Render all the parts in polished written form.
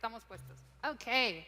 estamos puestos. Okay.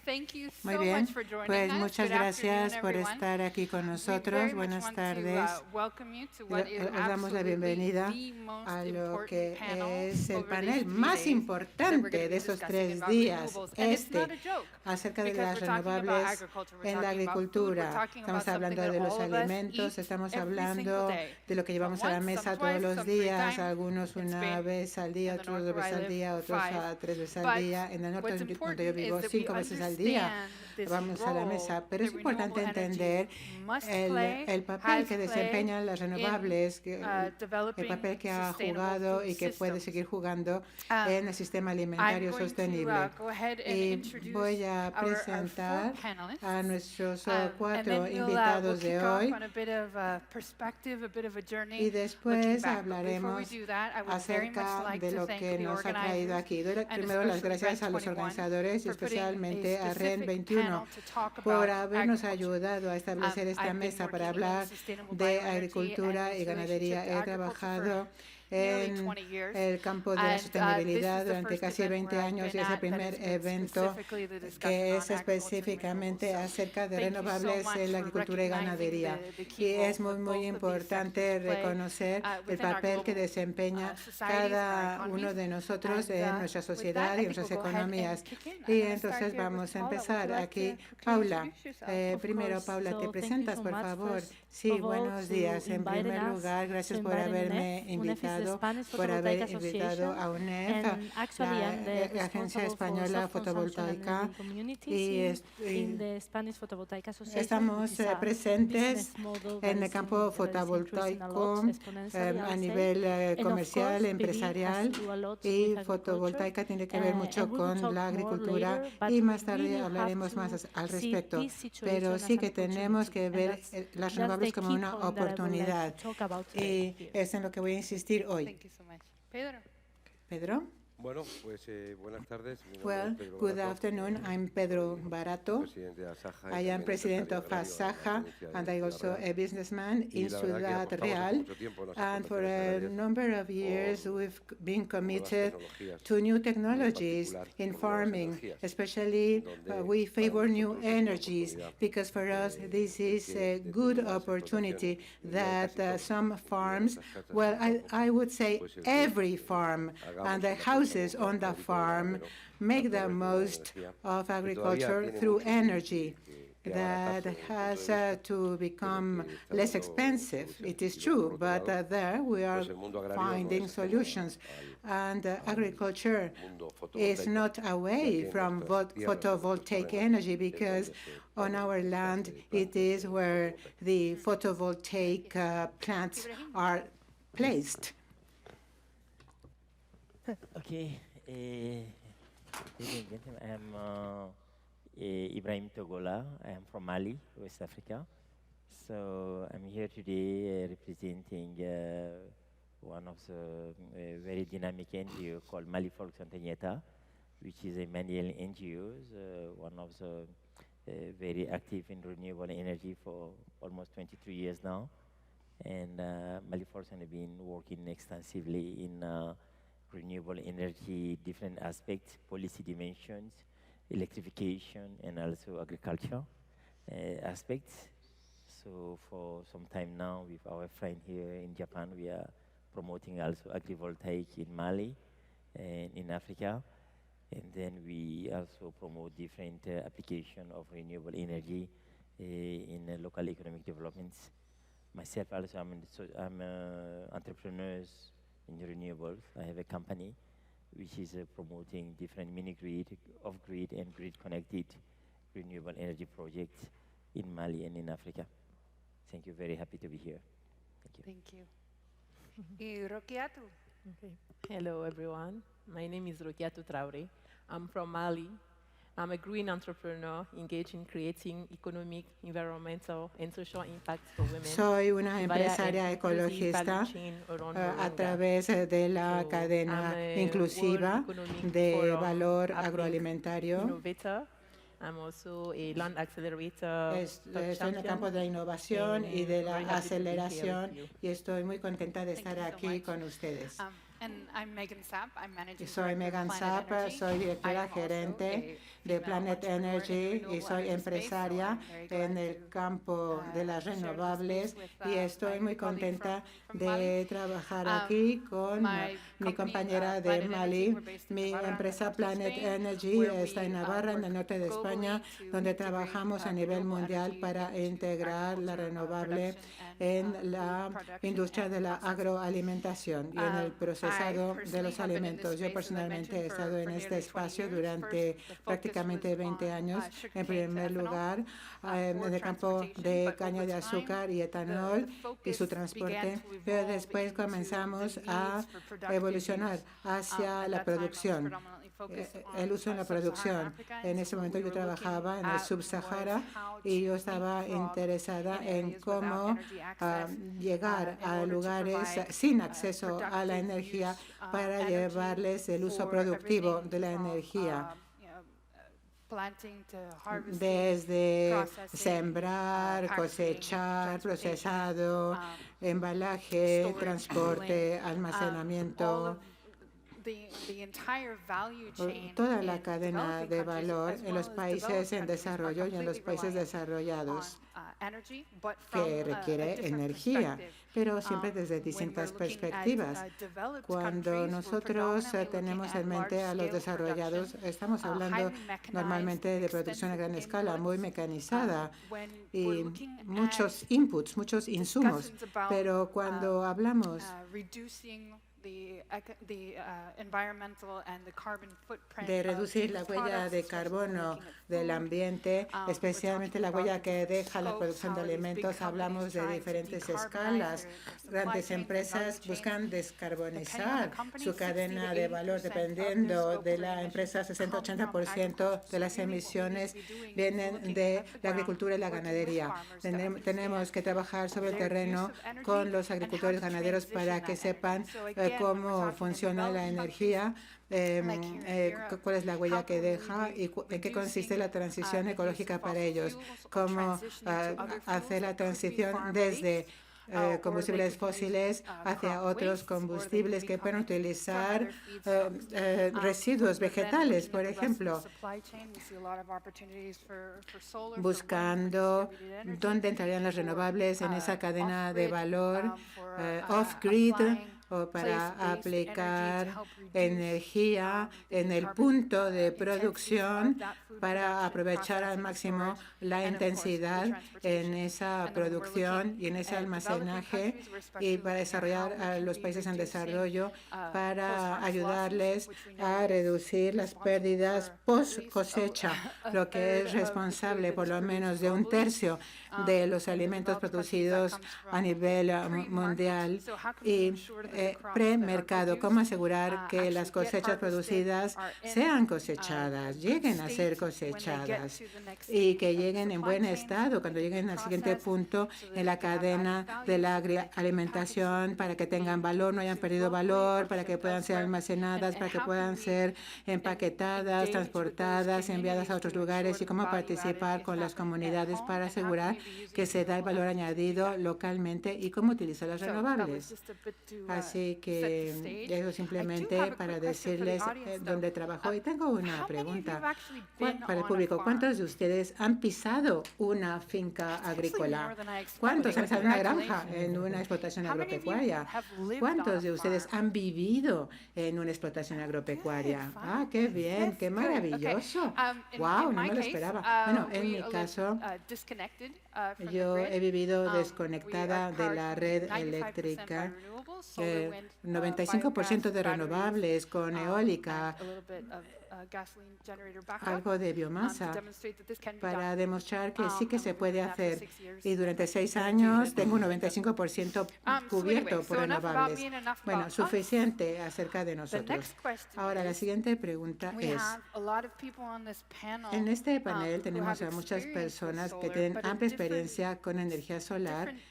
Thank you Muy so bien, much for joining pues us. muchas Good gracias afternoon, por everyone. estar aquí con We nosotros. very much Buenas want to tardes. welcome you to what is Os damos la absolutely bienvenida the most a lo important que panel es el over these panel 3 más days that we're going importante to de be esos discussing 3 about días, renewables. And it's not a joke, acerca de because las we're talking about renovables agriculture, we're en la talking about food, we're agricultura. talking about Estamos something hablando that de los all of us alimentos, eat estamos every single hablando day. de lo que Some llevamos a la once, mesa some todos twice, los some 3 días, times. algunos In una Spain, vez al día, in the otros north 2 where I veces al live, día, otros 5. 3 veces al But día. En el norte, what's donde important yo is vivo, that we 5 veces al día understand this vamos a la role mesa. Pero that es importante renewable energy entender must play, el papel has que played desempeñan las in renovables, el developing papel que ha sustainable jugado food y que puede systems. seguir jugando en el sistema I'm alimentario going to sostenible. go ahead and Y introduce voy a our 4 presentar panelists. a nuestros And 4 then we'll invitados de kick off hoy on a bit of a perspective, a bit of a y journey looking después back. But before we hablaremos do that, I would very much acerca like de to lo thank que the nos ha traído organizers aquí. Doy and primero las especially gracias a los REN21 organizadores y for putting a especialmente a specific REN21 panel to talk por about habernos agriculture. ayudado a establecer esta I've been mesa para working in hablar sustainable de bioenergy and agricultura y its relationship ganadería. to He agriculture trabajado for nearly en 20 years. el campo de la And this sostenibilidad is the durante first casi event 20 where I've años y been es el at that primer has been evento specifically the discussion que on es agriculture and renewables. específicamente So acerca de thank you so renovables much en la for agricultura y recognizing ganadería. the Y key es role muy, that muy both of these importante sectors play reconocer el within our papel que global desempeña societies and our cada economies. uno de nosotros And en nuestra with that, sociedad y I en think nuestras we'll go ahead and economías. kick in. I'm Y going to start entonces here with vamos a Paula. Would you empezar like aquí. to quickly Paula, introduce yourself? primero, Paula, te So thank you presentas, so por much favor. first Sí, of all buenos to días. En inviting primer us, lugar, gracias to por inviting haberme UNEF. UNEF is the invitado, Spanish por haber Photovoltaic invitado Association. a UNEF, And actually, I'm the la Agencia responsible for Española self-consumption and Fotovoltaica. energy communities in the Spanish Photovoltaic Association. Estamos Which is a presentes business model that en el is campo that is increasing a lot fotovoltaico exponentially, I a would say. nivel And of comercial, course, PV has empresarial, to do a lot y with agriculture. fotovoltaica tiene que ver mucho And we will con talk la more agricultura later, but y más we tarde really have hablaremos to más al see respecto. this situation Pero as sí an que tenemos opportunity, que and ver that's las the renovables como key una point that I would like oportunidad. to talk about Y today here. es en lo que voy a insistir hoy. Thank you so much. Pedro. Pedro? Bueno, pues buenas tardes. Mi nombre Well, es Pedro good Barato, afternoon. I'm Pedro Barato. presidente de Asaja y I am también president empresario of agrario en la Asaja, provincia de and I Ciudad also Real. a businessman Y in la verdad que Ciudad apostamos hace Real. mucho tiempo en las And for explotaciones a agrarias number of years, por we've been nuevas committed tecnologías, to new y en technologies particular in por nuevas farming, energías, especially donde we para favor new nosotros es una energies, oportunidad because for us this is que a desde good las opportunity explotaciones, that casi todas, some incluidas farms, las casas well, en el campo, I would say pues el que every farm hagamos and the una apuesta houses por un on the agrícola farm ganadero make a the través de una most energía of que todavía agriculture tiene through mucho energy que that abaratarse desde el punto has de vista, to become pero que está less dando expensive. soluciones. It is Y luego, true, por otro but lado, there we are pues el mundo agrario no finding es ajeno solutions. And agriculture mundo is fotovoltaico, not ya away que en from nuestras tierras, en nuestros photovoltaic terrenos, energy es because donde se on our fabrican land estas it plantas is de where fotovoltaico. the photovoltaic plants Ibrahim. are placed. Okay. Ladies and gentlemen, I am Ibrahim Togola. I am from Mali, West Africa. So I'm here today representing one of the very dynamic NGO called Mali Folk Antonieta, which is a Malian NGO, one of the very active in renewable energy for almost 23 years now. And Mali Folk has been working extensively in renewable energy, different aspects, policy dimensions, electrification, and also agriculture aspects. So for some time now, with our friend here in Japan, we are promoting also agrivoltaic in Mali and in Africa. And then we also promote different application of renewable energy in local economic developments. Myself also, I'm entrepreneurs in renewables. I have a company which is promoting different mini-grid, off-grid, and grid-connected renewable energy projects in Mali and in Africa. Thank you. Very happy to be here. Thank you. Thank you. Y Rokiatu. Okay. Hello, everyone. My name is Rokiatu Traore. I'm from Mali. I'm a green entrepreneur engaged in creating economic, environmental, and social impacts for women. Soy una via empresaria an inclusive ecologista value chain around a Moringa. través de la So, cadena I'm a inclusiva World Economic de Forum valor Uplink agroalimentario. Innovator. I'm also a land accelerator. Estoy en el campo de la innovación y de la aceleración y estoy muy contenta de estar aquí con ustedes. And I'm Megan Sapp. I'm Managing Soy Director of Megan Planet Sapp, Energy. soy I directora am also gerente a de female Planet entrepreneur in the Energy y renewable soy energy space, so empresaria I'm very glad en el to, campo de las share this renovables space y with, estoy my muy colleague contenta from de Mali. trabajar aquí con My mi company, compañera de Planet Energy, Mali. we're based in Mi Navarra, in the empresa north of Planet Spain, Energy where está en we, Navarra, en el work norte de España, globally to donde integrate, trabajamos a nivel renewable mundial energy para into integrar la agriculture, renovable production en and, la food production industria and de la processing. agroalimentación y en el I procesado de personally los have been in this alimentos. Yo space, as I personalmente he mentioned, estado en for este nearly 20 espacio years. durante First, the focus prácticamente was 20 on, años. sugarcane En to primer ethanol, lugar, for en el campo transportation, de but caña over de time, azúcar y the etanol y focus su began transporte, to pero evolve después into the comenzamos needs a for productive evolucionar use. hacia At la that time, I was producción. predominantly focused El on, uso en la Sub-Saharan producción. Africa, En and ese so what momento we yo were looking trabajaba en el at Sub-Sahara was how y yo to estaba leapfrog interesada in en areas cómo without energy access, llegar in a order to lugares provide, sin acceso a la productive energía use, para energy llevarles el uso for productivo everything de la from, energía, planting to harvesting, desde processing, sembrar, packaging, cosechar, transportation, procesado, storage, embalaje, cooling, transporte, all almacenamiento, of the entire value chain toda la in cadena developing de countries valor as en well los as países developed en countries are desarrollo y en los completely países reliant desarrollados, on energy, but from que a requiere different energía, perspective. pero siempre desde When we're distintas looking at, perspectivas. developed Cuando countries, we're nosotros predominantly tenemos looking en at mente a los large-scale desarrollados, production, estamos hablando highly mechanized, normalmente de producción a gran extensive escala, muy inputs. mecanizada When we're y looking muchos at inputs, muchos insumos. discussions about, Pero cuando hablamos reducing the environmental and the carbon footprint de of reducir la these huella products, de especially when we're carbono looking at del food, ambiente, we're especialmente talking la about huella que different deja la scopes, producción de how are these big alimentos, companies hablamos de trying to diferentes decarbonize escalas. their supply Grandes chains and value empresas chains. buscan Depending on descarbonizar the company, su 60 to cadena de 80% valor of their dependiendo scope de three la emissions empresa. come from 60-80% de las agriculture. So really what we need emisiones to be doing is vienen looking de at the la ground, agricultura y la working with ganadería. farmers to Tenemos understand que trabajar sobre el their terreno use of energy con los and how agricultores to ganaderos para transition que that sepan energy. So again, when we're cómo talking in funciona la developed energía, like here in Europe, cuál es la how huella que can we deja be y en qué consiste reducing, la transición the use ecológica of para fossil ellos, fuels or cómo transitioning to other hacer fuels la that could be transición desde farm-based, or combustibles they could use, fósiles hacia crop otros wastes, or they could combustibles be que pueden coming from utilizar other feedstocks. residuos But then vegetales, looking por at the rest of the ejemplo, supply chain, we see a lot of opportunities for solar, for wind, for buscando distributed energy, dónde entrarían las for, renovables en esa cadena de off-grid, valor, for, off-grid applying o para place-based aplicar energy to help reduce, energía the en el carbon, punto de intensity producción of that food para production, aprovechar al processing, máximo storage, la and of course, the intensidad en transportation. esa And then when we're producción looking y en ese at developing almacenaje countries, we're especially y para looking at desarrollar how we a can los be países en reducing, desarrollo para post-harvest ayudarles losses, which we know a is reducir las responsible pérdidas for at post least cosecha, a lo que third es of the food responsable that por is lo produced menos de un globally. tercio de los In the alimentos developed countries, that producidos comes a from nivel pre-market. mundial So how can we y ensure that the crops that are premercado. ¿Cómo produced, asegurar que las actually get cosechas harvested, producidas are in, sean cosechadas, good lleguen a ser state when they get cosechadas to the next y stage que of the lleguen en supply buen chain, estado so cuando they can lleguen be al siguiente processed, punto so that en la they have added cadena value, de la so that they can be packaged, alimentación so para that que they tengan can be valor, no hayan consumed perdido locally valor, or para que shipped puedan ser elsewhere. almacenadas, And para que how puedan can we ser empaquetadas, engage with those transportadas, enviadas a communities otros to lugares ensure y that cómo the value added participar is con las happening at comunidades home, para and how can asegurar we be using que se da el valor renewable energy to do añadido that? localmente y cómo utilizar las So that was renovables. just a bit to, Así set the que stage. eso I do simplemente have a para quick question for the decirles audience, though. dónde trabajo. Y tengo How una many of you pregunta have actually been para el on a público. farm? ¿Cuántos de ustedes han pisado una finca Actually, agrícola? more than I expected. ¿Cuántos han estado en una granja, Congratulations. en una explotación How many of you agropecuaria? have lived on ¿Cuántos a de ustedes farm? han vivido en una explotación agropecuaria? Good, Ah, qué bien, qué Good. Okay. maravilloso. In Wow, no my me lo case, esperaba. Bueno, en we mi live, caso, disconnected, from the yo grid. he vivido We desconectada are de powered la from red 95% by eléctrica. renewables, solar, wind, 95% de biogas, renovables con batteries, eólica, and a little bit of, gasoline generator backup, algo de to biomasa, demonstrate that this can be para done. demostrar que sí que And se we've been puede doing that for hacer. 6 years. Y durante 6 Very años good. tengo un 95% cubierto por so enough about renovables. me and enough Bueno, about us. suficiente acerca de The nosotros. next question Ahora, la is, siguiente pregunta we es, have a lot of people on this panel, en este panel who tenemos have a muchas experience with personas que solar, tienen but in amplia different- experiencia con energía solar, different,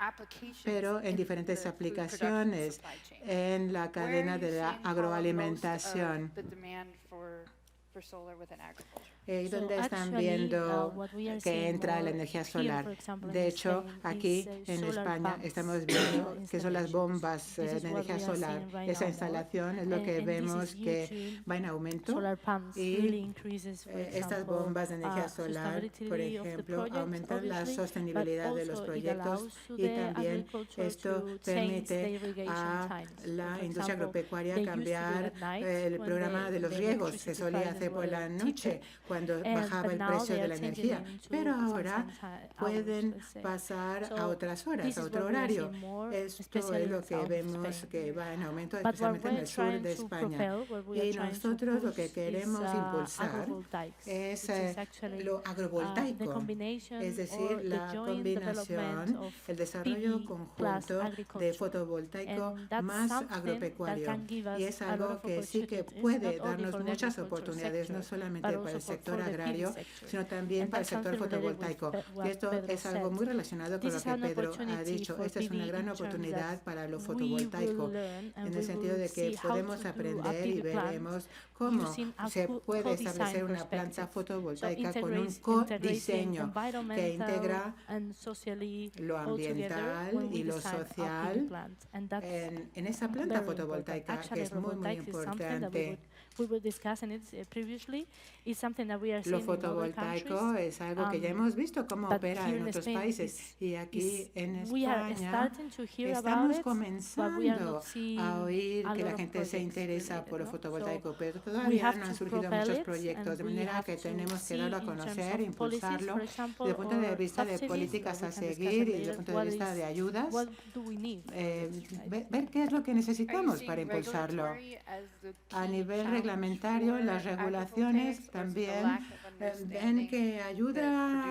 applications pero en in diferentes the food production aplicaciones supply chain. en la Where cadena are you de la seeing how most of agroalimentación. the demand for for solar within agriculture? ¿Y So dónde están actually, viendo what we are que seeing entra la more energía here, solar? for example, in De hecho, Spain, aquí is, en solar España pumps, estamos viendo que son las installations. bombas This de is what energía we are solar. seeing right Esa now more. instalación es lo que And this vemos is que huge. va en aumento. Solar pumps Y really increases, for estas example, bombas de energía solar, por sustainability of the ejemplo, project, aumentan la obviously, sostenibilidad but de los also it proyectos allows to y the también agriculture esto to change the permite irrigation a times. So, la for industria example, agropecuaria they used to do it cambiar at night el when programa de los the riegos que electricity solía prices hacer por were la noche cheaper. cuando And- bajaba but el now precio they de la are changing energía. into Pero some ahora hours, pueden let's say. pasar a So otras horas, this a is otro what we are horario. seeing more, Esto especially es lo in que south of vemos Spain. que va en aumento, But what especialmente en we're el sur trying de to España. propel, what we are Y trying to nosotros lo que push queremos is impulsar agrivoltaics, es which is actually lo the agrovoltaico, combination es decir, or the la joint development combinación, of el desarrollo PV plus conjunto de agriculture. fotovoltaico And that's más something that agropecuario. can give us Y es a lot algo of que sí que opportunities, puede not only darnos for the muchas agriculture oportunidades, no sector, solamente but para el also sector for the PV agrario, sector. sino también And para el that's sector something related with fotovoltaico. what Y esto Pedro es algo said. muy relacionado con This lo is que an Pedro ha opportunity dicho. for Esta es una PV gran in terms oportunidad that para lo we fotovoltaico, will learn and en we el sentido will de que see how podemos to do a aprender y PV plant veremos cómo using a se puede co-design establecer una planta perspective. fotovoltaica So con un integrating codiseño que environmental integra and socially lo all together ambiental when we y lo design a PV social plant. And that's en esa planta very important. fotovoltaica, que Actually, es muy, muy agrivoltaics is something that importante. we were discussing it previously. It's something that we are Lo seeing in other fotovoltaico countries. es algo que ya hemos visto cómo But opera here en in otros Spain países. Y aquí en we are España starting to hear about estamos it, but we are comenzando not seeing a oír a que la lot of gente se projects interesa related, por lo no? fotovoltaico, So pero we todavía have no han to surgido propel muchos it, proyectos, and de we manera have que to tenemos que see darlo a in terms conocer, of policies, impulsarlo for example, desde el punto de or vista de subsidies, políticas where a we can discuss seguir y it desde el later, punto de vista de ayudas, what do we need for this, right? ver qué es lo que Are you necesitamos seeing para impulsarlo. regulatory as the A key nivel challenge reglamentario, for las regulaciones agrivoltaics, or is it the también lack of ven understanding que that ayuda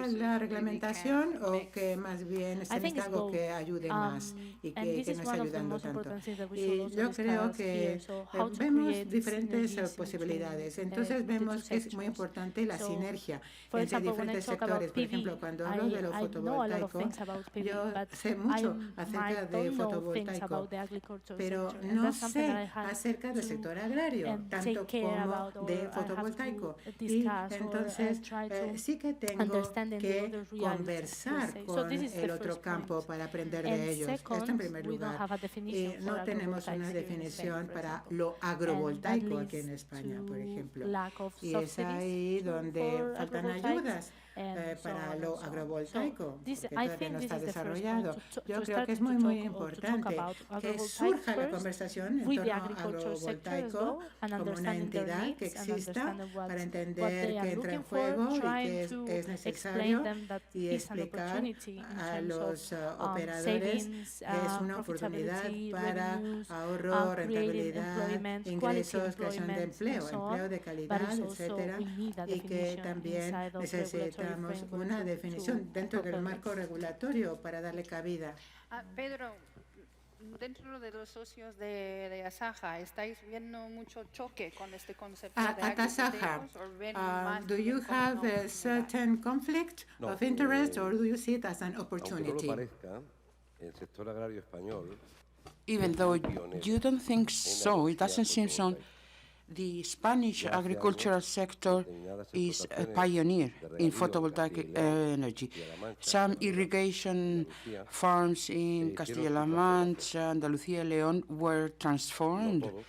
producers la really reglamentación can't o mix que más bien se I think necesita it's algo both. que ayude más y And que this no is está one of the ayudando most tanto. important things that we should Y also yo creo discuss que here. So how to vemos create diferentes synergies posibilidades. between, Entonces the two vemos que es muy sectors. importante la So, sinergia For entre example, when I diferentes talk about sectores. Por PV, ejemplo, cuando hablo de lo I know a lot of fotovoltaico, things about PV, yo but sé mucho I acerca might de don't know things fotovoltaico, about the agriculture pero sector. And no that's something that I sé had acerca del to sector agrario, tanto take care como about, or de I have to fotovoltaico. Y discuss or entonces try to sí que tengo understand the que other realities, conversar let's say. So con this is el the otro first campo point. para aprender And de ellos. Esto en second, primer we don't lugar. have a definition No for tenemos una agrivoltaics here in Spain, definición for para example. lo agrovoltaico And that aquí en leads España, por to ejemplo. lack of Y es ahí subsidies donde for faltan agrivoltaics, ayudas and so para on lo and so on. agrovoltaico, So this, porque I todavía think no this está is the first point, desarrollado. to Yo creo start que es to muy, talk, muy or to talk importante about que agrivoltaics surja la first conversación en with the torno a agriculture sector as agrovoltaico well, and como una understanding their entidad que needs and exista understanding what para they entender are que entra en looking for, juego y trying que to es necesario explain them that y it's an explicar opportunity in a terms los of operadores savings, que es una oportunidad profitability, para revenues, ahorro, creating rentabilidad, employment, quality ingresos, creación de employment, empleo, and so on. empleo de But calidad, it's also etcétera, we need a y que definition también inside of regulatory necesitamos framework una to definición dentro del propel marco it. regulatorio para darle cabida. Pedro, dentro de los socios de Asaja, ¿estáis viendo mucho choque con este concepto de At Asaja, agrivoltaicos, o ven más do you como have una a oportunidad? certain conflict No, of interest or do you see it as an Aunque no lo opportunity? parezca, el sector agrario español Even though you don't think so, it doesn't seem so, the Spanish agricultural sector is a pioneer in photovoltaic energy. Some irrigation farms in Castilla-La Mancha, Andalucía, León were transformed, todos,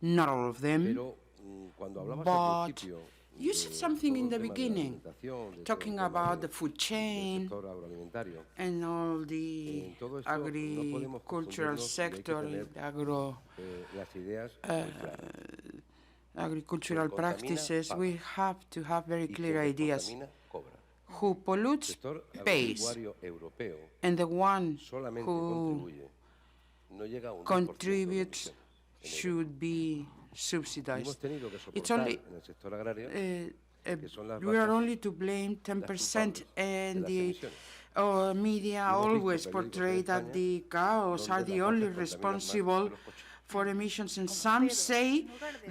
not all of them. pero cuando hablabas But al principio you said something todo in el the tema de la beginning, alimentación, de todo talking el tema about de- the food del chain sector agroalimentario, and all the en todo esto no podemos agricultural confundirnos y hay que sector, tener, the agro las ideas muy claras. agricultural Quien contamina, practices, paga. we have to have very Y clear quien ideas. contamina, cobra. Who El pollutes sector pays, agropecuario europeo and the one solamente who contribuye, no llega a un 10% de contributes emisión en should be Europa. Hemos subsidized. tenido que It's soportar only en el sector agrario que son las we are vacas only to blame 10%, culpables de and las the emisiones. media Y hemos visto always periódicos en portray that España the cows are donde the las only vacas contaminan más que responsible los coches. for emissions, and some say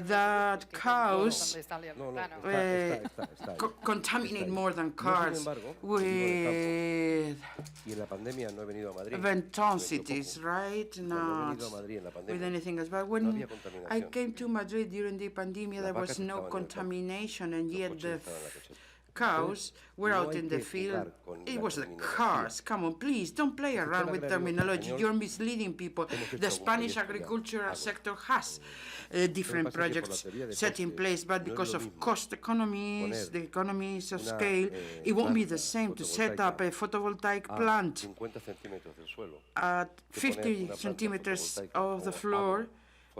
that cows No, no, Claro. está ahí. contaminate ahí. more than Yo, sin cars embargo, with Y en la pandemia no he venido a Madrid. ventoncities, right? Cuando he Not venido a Madrid en la with pandemia, anything else. But no when había I contaminación. came to Madrid during the pandemic, there Las was vacas no estaban en el campo. contamination, and Los yet coches the estaban en la cochera. cows were no out hay in the que field. jugar con It la was the terminología. cars. Come on, please, don't play El around sistema with agrario terminology. español You're misleading people. hemos hecho The algún Spanish proyecto ya, agricultural algo. sector has different pasa es que por la projects teoría de set in costes place, but no es because lo of mismo cost economies, poner the economies of una, scale, it won't be the planta same to set up a photovoltaic a plant 50 centímetros del suelo at que poner 50 una planta centimeters fotovoltaica of the o floor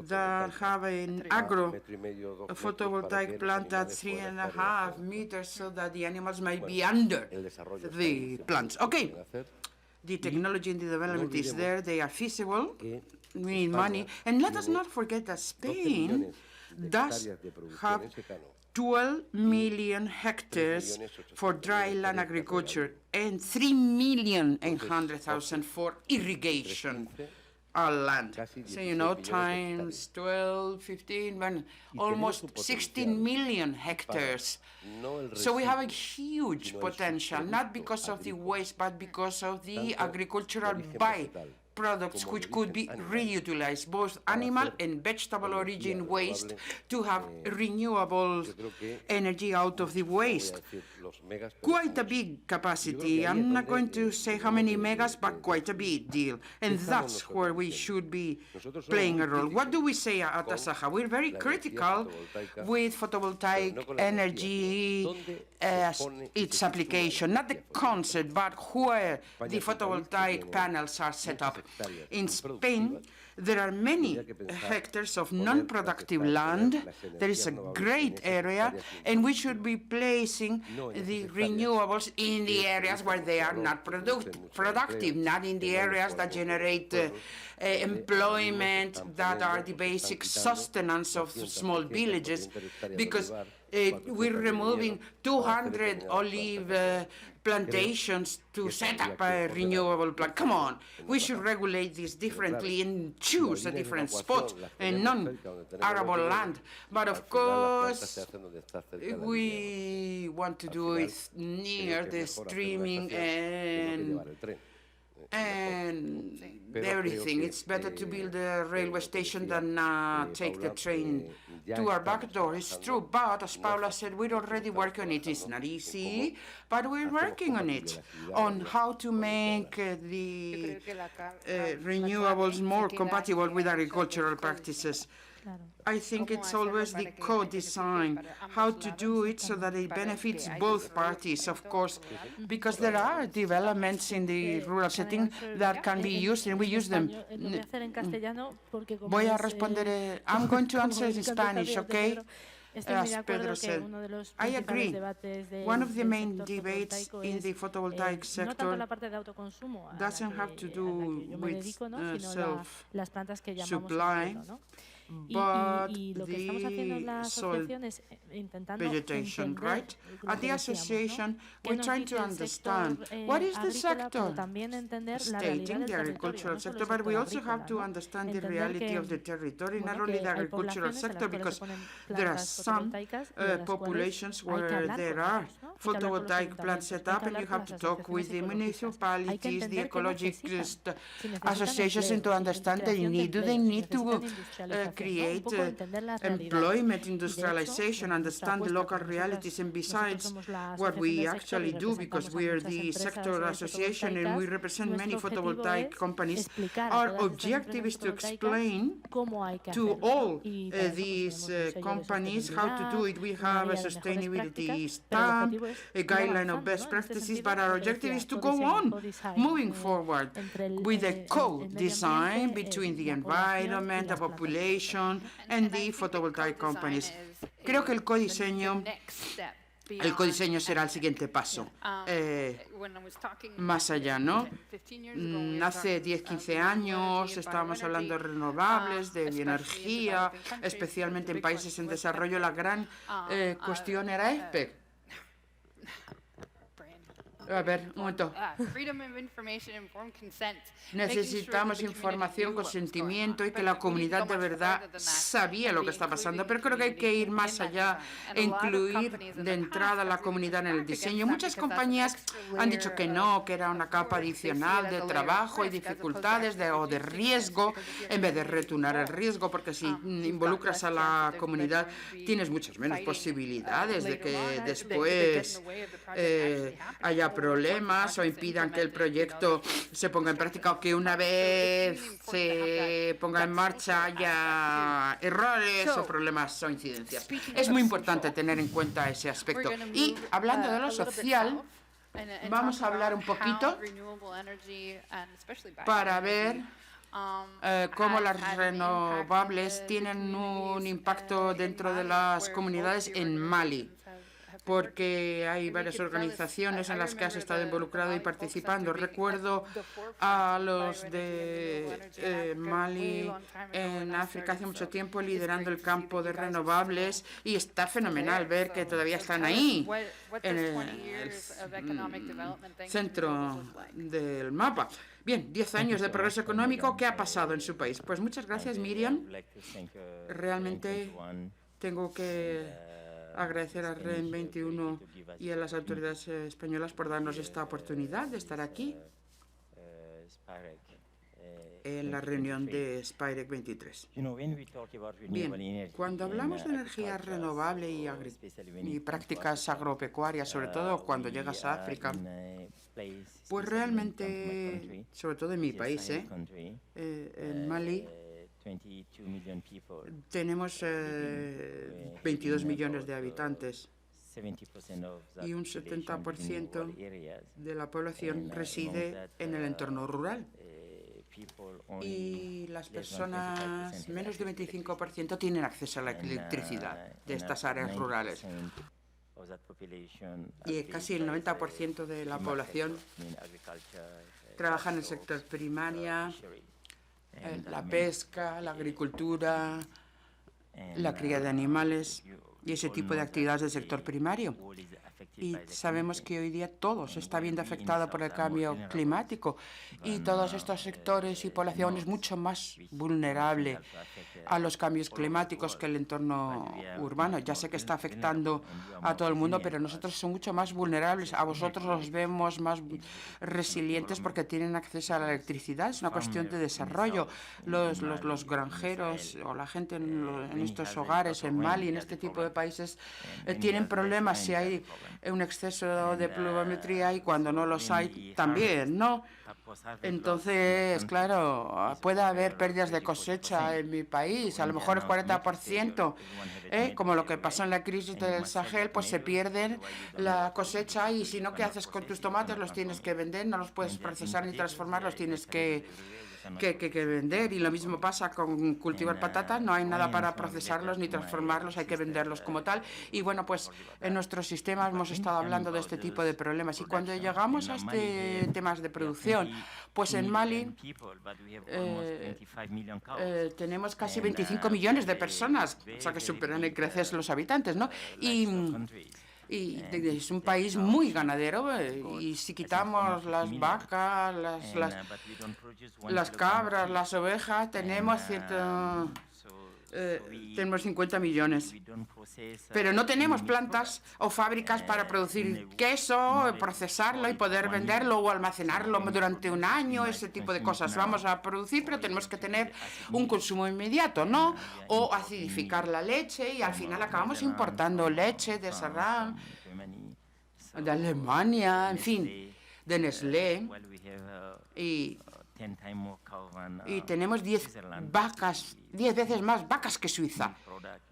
that agrofotovoltaica have an a agro metro y medio, 2 a metros, para que photovoltaic los plant at animales 3.5 puedan estar debajo. meters so that the animals might be Bueno, under el desarrollo está the ahí, se plants. puede Okay, hacer. the technology and the development is olvidemos there, they are feasible, Que we need España money. And let us tiene not forget that 12 Spain millones de does hectáreas de producción have en secano 12 million hectares for dry land agriculture and 3,800,000 for irrigation. 15, Our land. Casi So, 16 you know, millones de times 12, 15, well, almost un 16 potencial million hectares. no el So we have a residuo, huge sino el potential, not subproducto because of the agrícola, waste, but because of the tanto de agricultural origen vegetal byproducts como which de could be origen animal, reutilized, both para animal hacer and vegetable energía origin waste, renovable. to have renewable Yo creo que energy out of the no voy a waste. decir los megas, pero Quite a muchos. big capacity. Yo creo que ahí I'm es not donde, going to say how many megas, but quite a de- big deal. And estamos that's nosotros where we diciendo? should be Nosotros somos playing muy a role. What críticos do we say at con Asaja? We're very la energía critical fotovoltaica, with pero photovoltaic no con la energía, energy sino dónde se as pone y its se sitúa application, la not the energía fotovoltaica. concept, but where España the es un país que photovoltaic tiene panels are set muchas up. hectáreas In improductivas. Spain, there are many Habría que pensar hectares of poner non-productive las land. energías There is a renovables great en esas area, hectáreas and we should be placing No en esas the hectáreas renewables in the que areas where producen they are mucho not valor, que producen mucho productive, empleo, not in the que no les areas that ponemos generate pueblos, donde employment están that are poniendo, the están basic quitando sustenance of 200, small 300, villages, 400 hectáreas de because olivar, we're 400 de removing viñedo para hacer 200 determinadas olive plantas. plantations to que set habría up que a ordenar renewable plant. Come on, en we otra should parte. regulate this differently and las choose a líneas de different evacuación spot las and ponemos cerca donde tenemos non-arable los land. riegos, But al of final las plantas se course, hacen donde está cerca de la línea. we want to Al do final, it near creo que the es mejor hacer una streaming estación que no que and llevar el tren. and Pero creo everything. que, It's better to build a lo railway que station decía, than take the Paula, train ya to our estamos back door. It's trabajando, true, but as no Paula es said, fácil, we're nosotros already estamos working on it. It's trabajando not en easy, cómo but we're hacemos working on it, compatible la actividad on agrícola how to con el make plan. Yo the creo que la clave renewables more se queda compatible en with el uso del agricultural código. practices. Claro. I think Cómo it's hacerlo always para the que co-design, beneficie para how ambos to lados, do it so that it para benefits que haya both desarrollo parties, of tanto course, rural because there are developments in the rural setting that can be used, and we use them. Lo voy a hacer en castellano porque como Voy a es, responder, I'm going to como answer in es el contestador Spanish, de okay? Pedro, estoy muy de As acuerdo Pedro que said. uno de los I principales agree. debates One of the del main sector debates fotovoltaico in es, the photovoltaic no tanto la sector parte de autoconsumo a la doesn't have to que, a la do que yo me with dedico, ¿no? sino self las plantas que llamamos en supply, suelo, ¿no? but Y lo que estamos haciendo en la the soil asociación es intentando vegetation, entender right? lo At que the decíamos, ¿no? association, ¿Qué we're nos trying dice to el understand sector, what is the agrícola, sector, pero también entender la realidad stating del the territorio, agricultural no solo sector, el but we sector also have agrícola, to ¿no? understand the Entender reality que, of the territory, not bueno, only que the hay agricultural poblaciones en las sector, cuales because se ponen there are plantas some fotovoltaicas y de las cuales populations hay que where hablar there con are ellos, ¿no? Hay que hablar con los photovoltaic plants set ayuntamientos, up, and hay you que have hablar to con las talk with the asociaciones ecologistas. Hay que municipalities, the entender qué ecologists, necesitan. Si necesitan associations, and to empleo, understand the creación de need. Do they empleos, need to necesitan industrialización, ¿no? Un create poco entender las realidades. employment, Y de hecho, industrialization, nuestra understand the apuesta, local como realities, and nosotros besides somos la what asociación we del sector actually y do, because representamos a we are muchas the empresas sector association and we fotovoltaicas, represent many nuestro objetivo photovoltaic es companies, explicar a our todas estas objective is to empresas explain cómo hay que to hacerlo, all y para eso, pues, these tenemos un sello de companies how to do it. We sostenibilidad, have una a guía de mejores sustainability prácticas, pero el stamp, objetivo es a ir guideline avanzando, of best ¿no? En este practices, sentido, but our como objective decía, is to go codiseño, on, co-design, moving forward entre with the el medio co-design ambiente, between the la población y environment, the las plantas. population, and the photovoltaic companies. Creo que el codiseño será el siguiente paso. Más allá, ¿no? Hace 10, 15 años estábamos hablando de renovables, de bioenergía, especialmente en países en desarrollo. La gran cuestión era A ver, un momento. Freedom of information, informed consent. Making sure Necesitamos that the community información, knew what was going consentimiento on. y que But la we need to comunidad go de much verdad further than that sabía and lo be que está pasando. including Pero creo que hay que community ir más in that allá design. e And a lot of incluir companies in de the entrada past la have really comunidad en pushed el back against diseño. that Muchas because that's an compañías extra han dicho layer que of no, que era una capa support. They see it adicional as de a layer of trabajo y risk as opposed to dificultades actually o de reducing risk, riesgo because if you're en vez de community retunar el involved, riesgo, porque si you've got involucras less a chance la that they're comunidad going to be tienes muchas menos fighting, posibilidades de later que on, that get in después the way of the project actually happening, haya or once the problemas o project's impidan que el implemented, you know, proyecto there's se ponga en práctica o que una vez se ponga en marcha haya errores o problemas o incidencias. Es muy importante tener en cuenta ese aspecto. Y hablando de lo social, vamos a hablar un poquito para ver cómo las renovables tienen un impacto dentro de las comunidades en Mali, porque hay varias organizaciones en las que has estado involucrado y participando. Recuerdo a los de Mali en África hace mucho tiempo liderando el campo de renovables y está fenomenal ver que todavía están ahí en el centro del mapa. Bien, 10 años de progreso económico, ¿qué ha pasado en su país? Pues muchas gracias, Miriam. Realmente tengo que agradecer a REN 21 y a las autoridades españolas por darnos esta oportunidad de estar aquí en la reunión de Spirec 23. Bien, cuando hablamos de energía renovable y prácticas agropecuarias, sobre todo cuando llegas a África, pues realmente, sobre todo en mi país, en Mali, tenemos 22 millones de habitantes y un 70% de la población reside en el entorno rural. Y las personas, menos del 25%, tienen acceso a la electricidad de estas áreas rurales. Y casi el 90% de la población trabaja en el sector primaria, la pesca, la agricultura, la cría de animales y ese tipo de actividades del sector primario. Y sabemos que hoy día todo se está viendo afectado por el cambio climático y todos estos sectores y poblaciones mucho más vulnerables a los cambios climáticos que el entorno urbano. Ya sé que está afectando a todo el mundo, pero nosotros somos mucho más vulnerables. A vosotros los vemos más resilientes porque tienen acceso a la electricidad. Es una cuestión de desarrollo. Los granjeros o la gente en estos hogares, en Mali, en este tipo de países, tienen problemas si hay un exceso de pluviometría y cuando no los hay también, ¿no? Entonces, claro, puede haber pérdidas de cosecha en mi país, a lo mejor el 40%, como lo que pasó en la crisis del Sahel, pues se pierden la cosecha y si no, ¿qué haces con tus tomates? Los tienes que vender, no los puedes procesar ni transformar, los tienes que vender. Y lo mismo pasa con cultivar patatas, no hay nada para procesarlos ni transformarlos, hay que venderlos como tal. Y bueno, pues en nuestro sistema hemos estado hablando de este tipo de problemas. Y cuando llegamos a este temas de producción, pues en Mali tenemos casi 25 millones de personas, o sea que superan en creces los habitantes, ¿no? Y es un país muy ganadero y si quitamos las vacas, las cabras, las ovejas, tenemos 50 millones. Pero no tenemos plantas o fábricas para producir queso, procesarlo y poder venderlo o almacenarlo durante un año, ese tipo de cosas. Vamos a producir, pero tenemos que tener un consumo inmediato, ¿no? O acidificar la leche y al final acabamos importando leche de Serrán, de Alemania, en fin, de Nestlé. Y tenemos 10 veces más vacas que Suiza.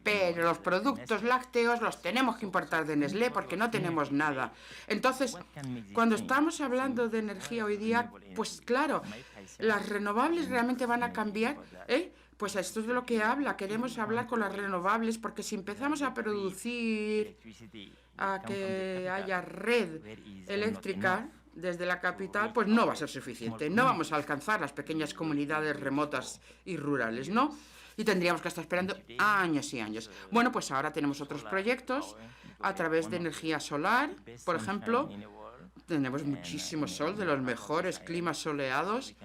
Pero los productos lácteos los tenemos que importar de Nestlé porque no tenemos nada. Entonces, cuando estamos hablando de energía hoy día, pues claro, las renovables realmente van a cambiar, Pues esto es de lo que habla. Queremos hablar con las renovables porque si empezamos a producir, a que haya red eléctrica desde la capital, pues no va a ser suficiente. No vamos a alcanzar las pequeñas comunidades remotas y rurales, ¿no? Y tendríamos que estar esperando años y años. Bueno, pues ahora tenemos otros proyectos a través de energía solar, por ejemplo, tenemos muchísimo sol, de los mejores climas soleados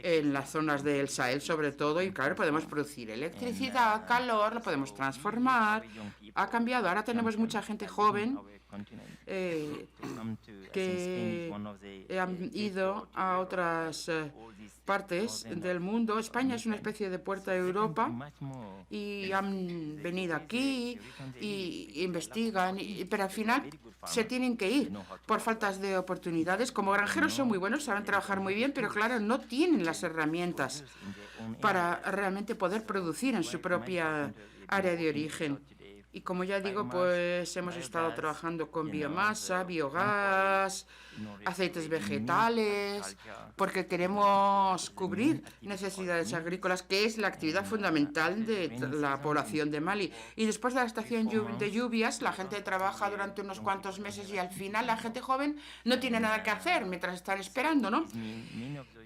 en las zonas del Sahel sobre todo, y claro, podemos producir electricidad, calor, lo podemos transformar. Ha cambiado, ahora tenemos mucha gente joven que han ido a otras partes del mundo. España es una especie de puerta de Europa y han venido aquí y investigan, pero al final se tienen que ir por faltas de oportunidades. Como granjeros son muy buenos, saben trabajar muy bien, pero claro, no tienen las herramientas para realmente poder producir en su propia área de origen. Y como ya digo, pues hemos estado trabajando con biomasa, biogás, aceites vegetales, porque queremos cubrir necesidades agrícolas, que es la actividad fundamental de la población de Mali. Y después de la estación de lluvias, la gente trabaja durante unos cuantos meses y al final la gente joven no tiene nada que hacer mientras están esperando, ¿no?,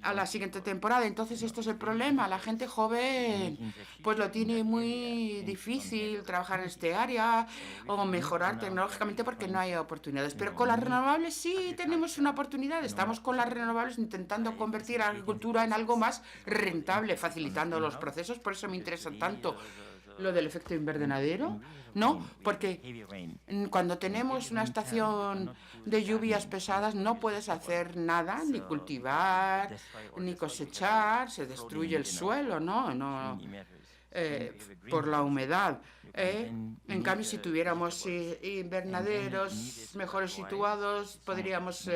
a la siguiente temporada. Entonces esto es el problema. La gente joven pues lo tiene muy difícil trabajar en este área o mejorar tecnológicamente porque no hay oportunidades. Pero con las renovables sí tenemos una oportunidad. Estamos con las renovables intentando convertir la agricultura en algo más rentable, facilitando los procesos. Por eso me interesa tanto lo del efecto invernadero, ¿no? Porque cuando tenemos una estación de lluvias pesadas no puedes hacer nada, ni cultivar, ni cosechar, se destruye el suelo, ¿no? Por la humedad. En cambio, si tuviéramos invernaderos mejores situados, podríamos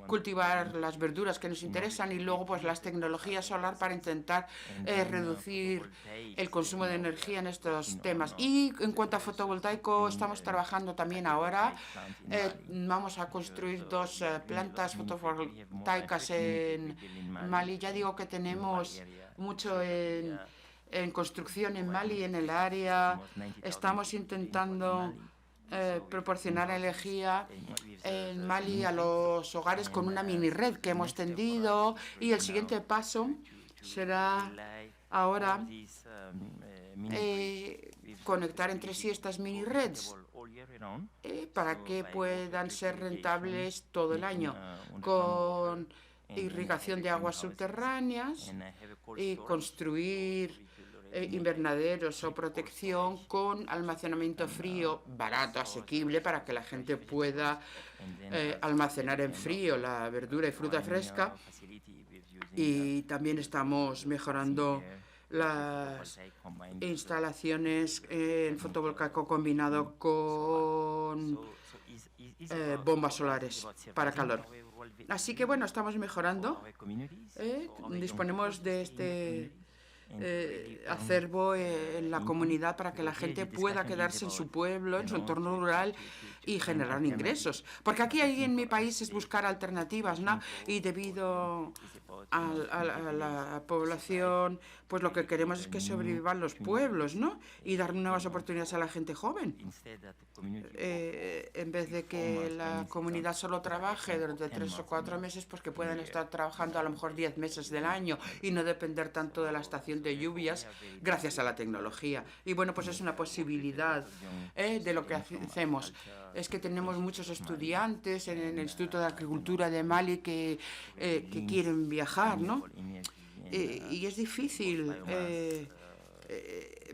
cultivar las verduras que nos interesan y luego pues las tecnologías solar para intentar reducir el consumo de energía en estos temas. Y en cuanto a fotovoltaico, estamos trabajando también ahora. Vamos a construir 2 plantas fotovoltaicas en Mali. Ya digo que tenemos mucho en construcción en Mali, en el área. Estamos intentando proporcionar energía en Mali a los hogares con una mini red que hemos tendido, y el siguiente paso será ahora conectar entre sí estas mini redes para que puedan ser rentables todo el año, con irrigación de aguas subterráneas y construir invernaderos o protección con almacenamiento frío barato, asequible, para que la gente pueda almacenar en frío la verdura y fruta fresca. Y también estamos mejorando las instalaciones en fotovoltaico combinado con bombas solares para calor. Así que bueno, estamos mejorando. Disponemos de este acervo en la comunidad para que la gente pueda quedarse en su pueblo, en su entorno rural y generar ingresos. Porque aquí en mi país es buscar alternativas, ¿no? Y debido a la población, pues lo que queremos es que sobrevivan los pueblos, ¿no? Y dar nuevas oportunidades a la gente joven. En vez de que la comunidad solo trabaje durante 3 o 4 meses, pues que puedan estar trabajando a lo mejor 10 meses del año y no depender tanto de la estación de lluvias gracias a la tecnología. Y bueno, pues es una posibilidad de lo que hacemos. Es que tenemos muchos estudiantes en el Instituto de Agricultura de Mali que quieren viajar, ¿no? Y es difícil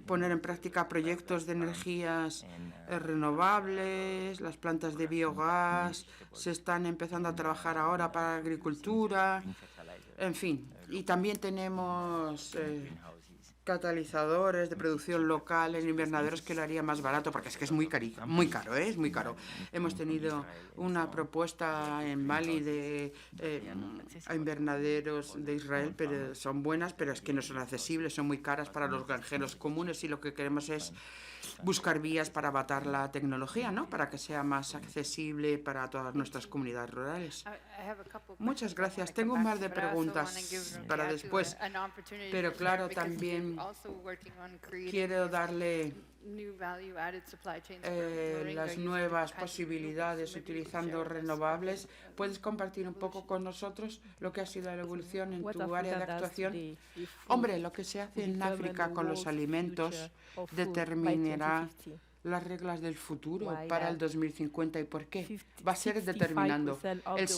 poner en práctica proyectos de energías renovables. Las plantas de biogás se están empezando a trabajar ahora para agricultura, en fin. Y también tenemos catalizadores de producción local en invernaderos que lo haría más barato, porque es que es muy caro, es muy caro. Hemos tenido una propuesta en Mali de invernaderos de Israel, pero son buenas, pero es que no son accesibles, son muy caras para los granjeros comunes, y lo que queremos es buscar vías para abatar la tecnología, ¿no? Para que sea más accesible para todas nuestras comunidades rurales. Muchas gracias. Tengo un par de preguntas para después, pero claro, también quiero darle las nuevas posibilidades utilizando renovables. ¿Puedes compartir un poco con nosotros lo que ha sido la evolución en tu área de actuación? Hombre, lo que se hace en África con los alimentos determinará las reglas del futuro Why para el that 2050 y por qué. 50 Va a ser determinando 65% of el the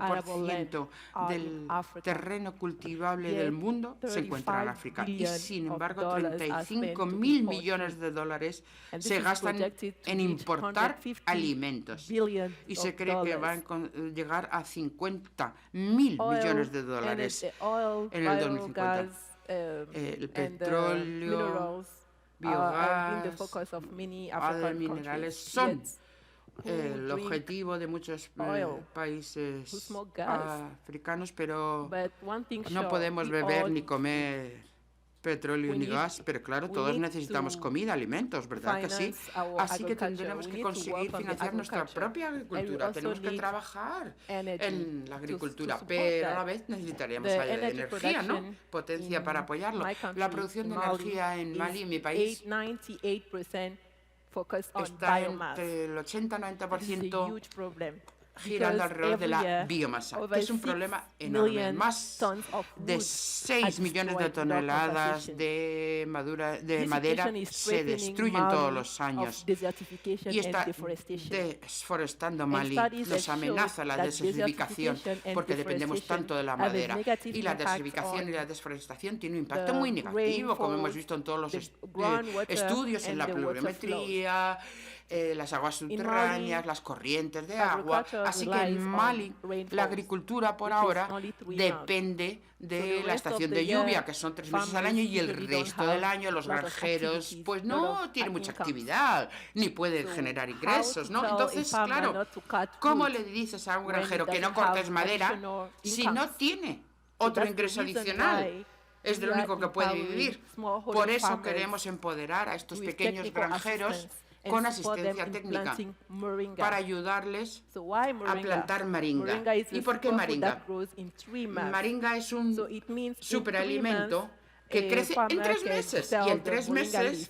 world's arable land 65% are del in Africa. terreno cultivable Yet, del mundo se encuentra en 35 África. Y billion sin of embargo, dollars are 35 spent to mil import millones food. de dólares And this se is gastan projected to en reach importar 150 alimentos. billion Y se of cree que va a dollars. llegar a 50.000 millones de dólares oil, en el 2050. biogas, El and, petróleo, minerals are in the biogás, focus of many de African minerales countries. son Yet, who el drink objetivo de muchos oil, who países smoke gas. africanos, pero But one thing no sure, podemos we beber all ni comer petróleo we ni need- gas, pero claro, we todos need necesitamos to comida, alimentos, ¿verdad que sí? finance our Así que agriculture. tendremos We que need to conseguir work on the financiar nuestra agriculture. propia And we agricultura, also tenemos que need trabajar energy en la to agricultura, support pero a la that. vez necesitaríamos The energía, ¿no? production Potencia para in apoyarlo. my country, La producción de in Mali, energía en is Mali, mi país, 98% focused on está biomass. entre el 80-90% This is a huge problem. girando Because alrededor de every la year, biomasa, over que es un 6 problema enorme. million Más tons of de wood 6 are millones de destroyed without toneladas compensation. de This madera situation is se threatening destruyen Mali todos los of años desertification y and está deforestation. desforestando And Mali. studies Nos have amenaza showed la that desertificación desertification and porque dependemos deforestation tanto de la have a madera. negative Y la impact desertificación y on la desforestación tienen un impacto the muy negativo, como hemos rainfalls, visto en todos los the groundwater estudios, en and la the water pluviometría, las aguas subterráneas, las corrientes de agua. agriculture Así que relies en on Mali rainfalls, la agricultura por which is ahora only 3 months. depende So de the la rest of estación the de lluvia, year, que son 3 meses al farmers año, y el usually don't resto del have año los lot of granjeros activities, pues lot no of tienen mucha income. actividad, ni pueden So generar how ingresos, to ¿no? tell a Entonces, farmer claro, not to cut ¿cómo wood le dices a un when he granjero que no doesn't have cortes madera additional si no incomes? tiene So otro that's the ingreso reason adicional? why Es de lo we are único que puede empowering vivir. smallholder Por eso farmers queremos empoderar a estos with pequeños technical granjeros assistance and con support them asistencia in técnica planting moringa. para ayudarles So why a moringa? plantar maringa. Moringa is a ¿Y por qué superfood maringa? that grows in 3 months. Maringa es un So it means in 3 superalimento months, que a crece en farmer 3 can meses. sell Y en the 3 moringa meses leaf.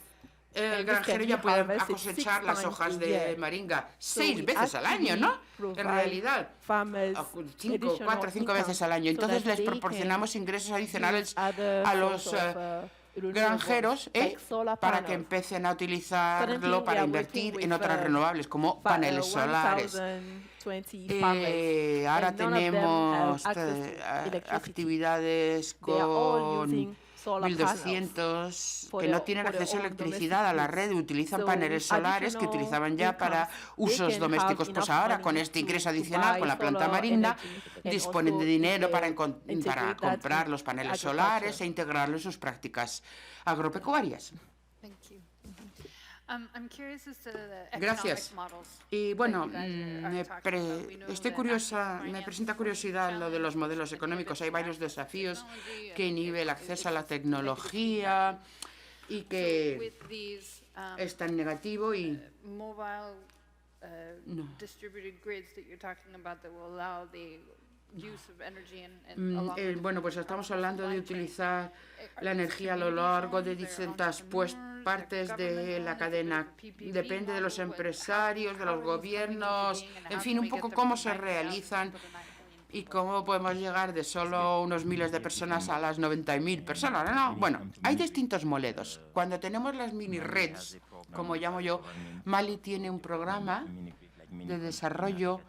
el And this granjero can ya be puede harvested cosechar 6 las times hojas a de year. maringa So 6 we veces al año, actually ¿no? En provide realidad, farmers 5, additional 4, 5 veces income al año. so Entonces that les they proporcionamos can ingresos adicionales use other a los sorts of, renewables, granjeros like solar para que panels. empiecen a Currently, utilizarlo we para are invertir working en with, otras renovables como paneles solares. 1,020 farmers, Ahora and none of them have tenemos access to electricity. actividades They are all con using solar panels 1200 for que no their- tienen for their acceso a own electricidad a la domestic red, utilizan So paneles with solares que additional utilizaban ya para incomes, they usos can domésticos. have Pues enough ahora money con este to ingreso adicional, buy con la planta solar maringa, energy and disponen de also dinero para integrate that comprar in los paneles agriculture. solares e integrarlo en sus prácticas agropecuarias. Thank you. I'm curious as to the Gracias. economic models Y bueno, that you guys are talking about. We know estoy that curiosa, active me finance presenta is a curiosidad lo de los challenge, modelos that económicos. Hay varios inhibits desafíos technology que and inhibe el it's acceso a la negative tecnología y So que with these es tan negativo y mobile No. distributed grids that you're talking about that will allow the use of energy and along the bueno, pues estamos hablando de supply chain. utilizar Are la these energía a lo community largo de owned? They're distintas entrepreneurs, partes they're de government la owned, cadena. is it a PPP Depende de los model? empresarios, de How los are these coming into gobiernos, being and en how fin, can un we poco get cómo them se from 90,000 realizan people to 9 million y people? cómo podemos llegar de solo unos miles de personas a las 90.000 personas. No, bueno, hay distintos modelos. Cuando tenemos las mini redes, como llamo yo, Mali tiene un programa de desarrollo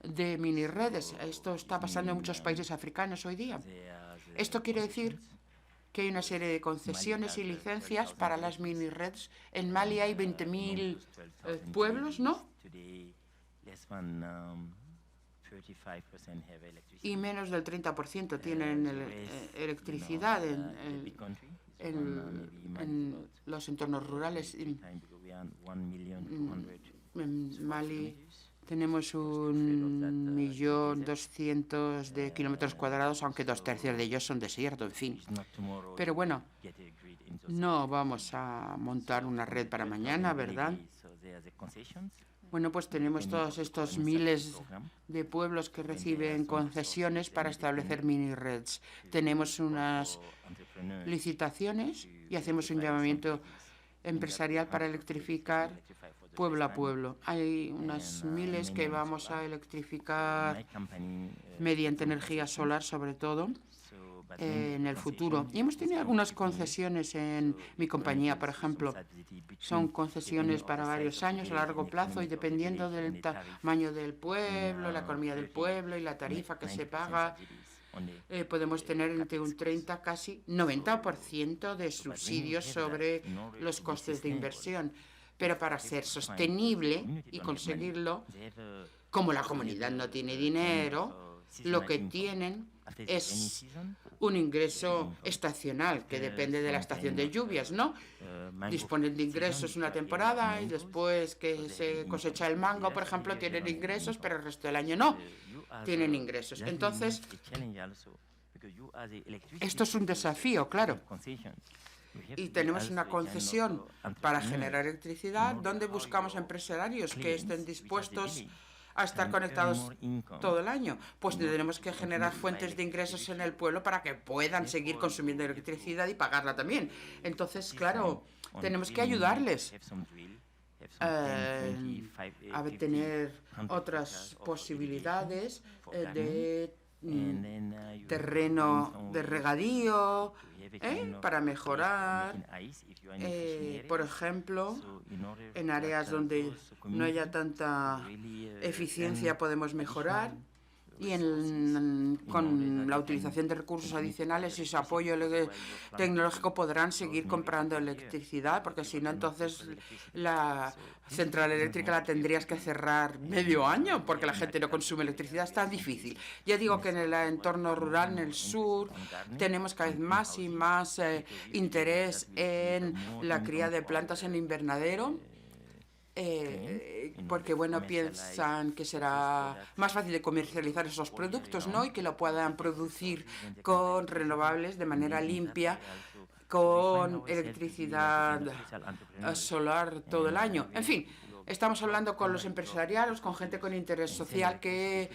de mini redes. Esto está pasando en muchos países africanos hoy día. Esto quiere decir que hay una serie de concesiones y licencias para las mini redes. En Mali hay 20.000 pueblos, ¿no? Y menos del 30% tienen electricidad en los entornos rurales. En Mali tenemos 1.200.000 de kilómetros cuadrados, aunque 2/3 de ellos son desierto, en fin. Pero bueno, no vamos a montar una red para mañana, ¿verdad? Bueno, pues tenemos todos estos miles de pueblos que reciben concesiones para establecer mini redes. Tenemos unas licitaciones y hacemos un llamamiento empresarial para electrificar pueblo a pueblo. Hay unas miles que vamos a electrificar mediante energía solar, sobre todo. en el futuro. Y hemos tenido algunas concesiones en mi compañía, por ejemplo. Son concesiones para varios años a largo plazo y dependiendo del tamaño del pueblo, la economía del pueblo y la tarifa que se paga, podemos tener entre un 30 casi 90% de subsidios sobre los costes de inversión. Pero para ser sostenible y conseguirlo, como la comunidad no tiene dinero, lo que tienen es un ingreso estacional que depende de la estación de lluvias, ¿no? Disponen de ingresos una temporada y después que se cosecha el mango, por ejemplo, tienen ingresos, pero el resto del año no tienen ingresos. Entonces, esto es un desafío, claro. Y tenemos una concesión para generar electricidad donde buscamos empresarios que estén dispuestos a estar conectados todo el año. Pues tenemos que generar fuentes de ingresos en el pueblo para que puedan seguir consumiendo electricidad y pagarla también. Entonces, claro, tenemos que ayudarles a tener otras posibilidades de terreno de regadío para mejorar, por ejemplo, en áreas donde no haya tanta eficiencia podemos mejorar y con la utilización de recursos adicionales y su apoyo tecnológico podrán seguir comprando electricidad, porque si no, entonces la central eléctrica la tendrías que cerrar medio año porque la gente no consume electricidad. Es tan difícil. Ya digo que en el entorno rural, en el sur, tenemos cada vez más y más interés en la cría de plantas en invernadero. Porque, bueno, piensan que será más fácil de comercializar esos productos, ¿no? Y que lo puedan producir con renovables de manera limpia, con electricidad solar todo el año. En fin, estamos hablando con los empresarios, con gente con interés social que,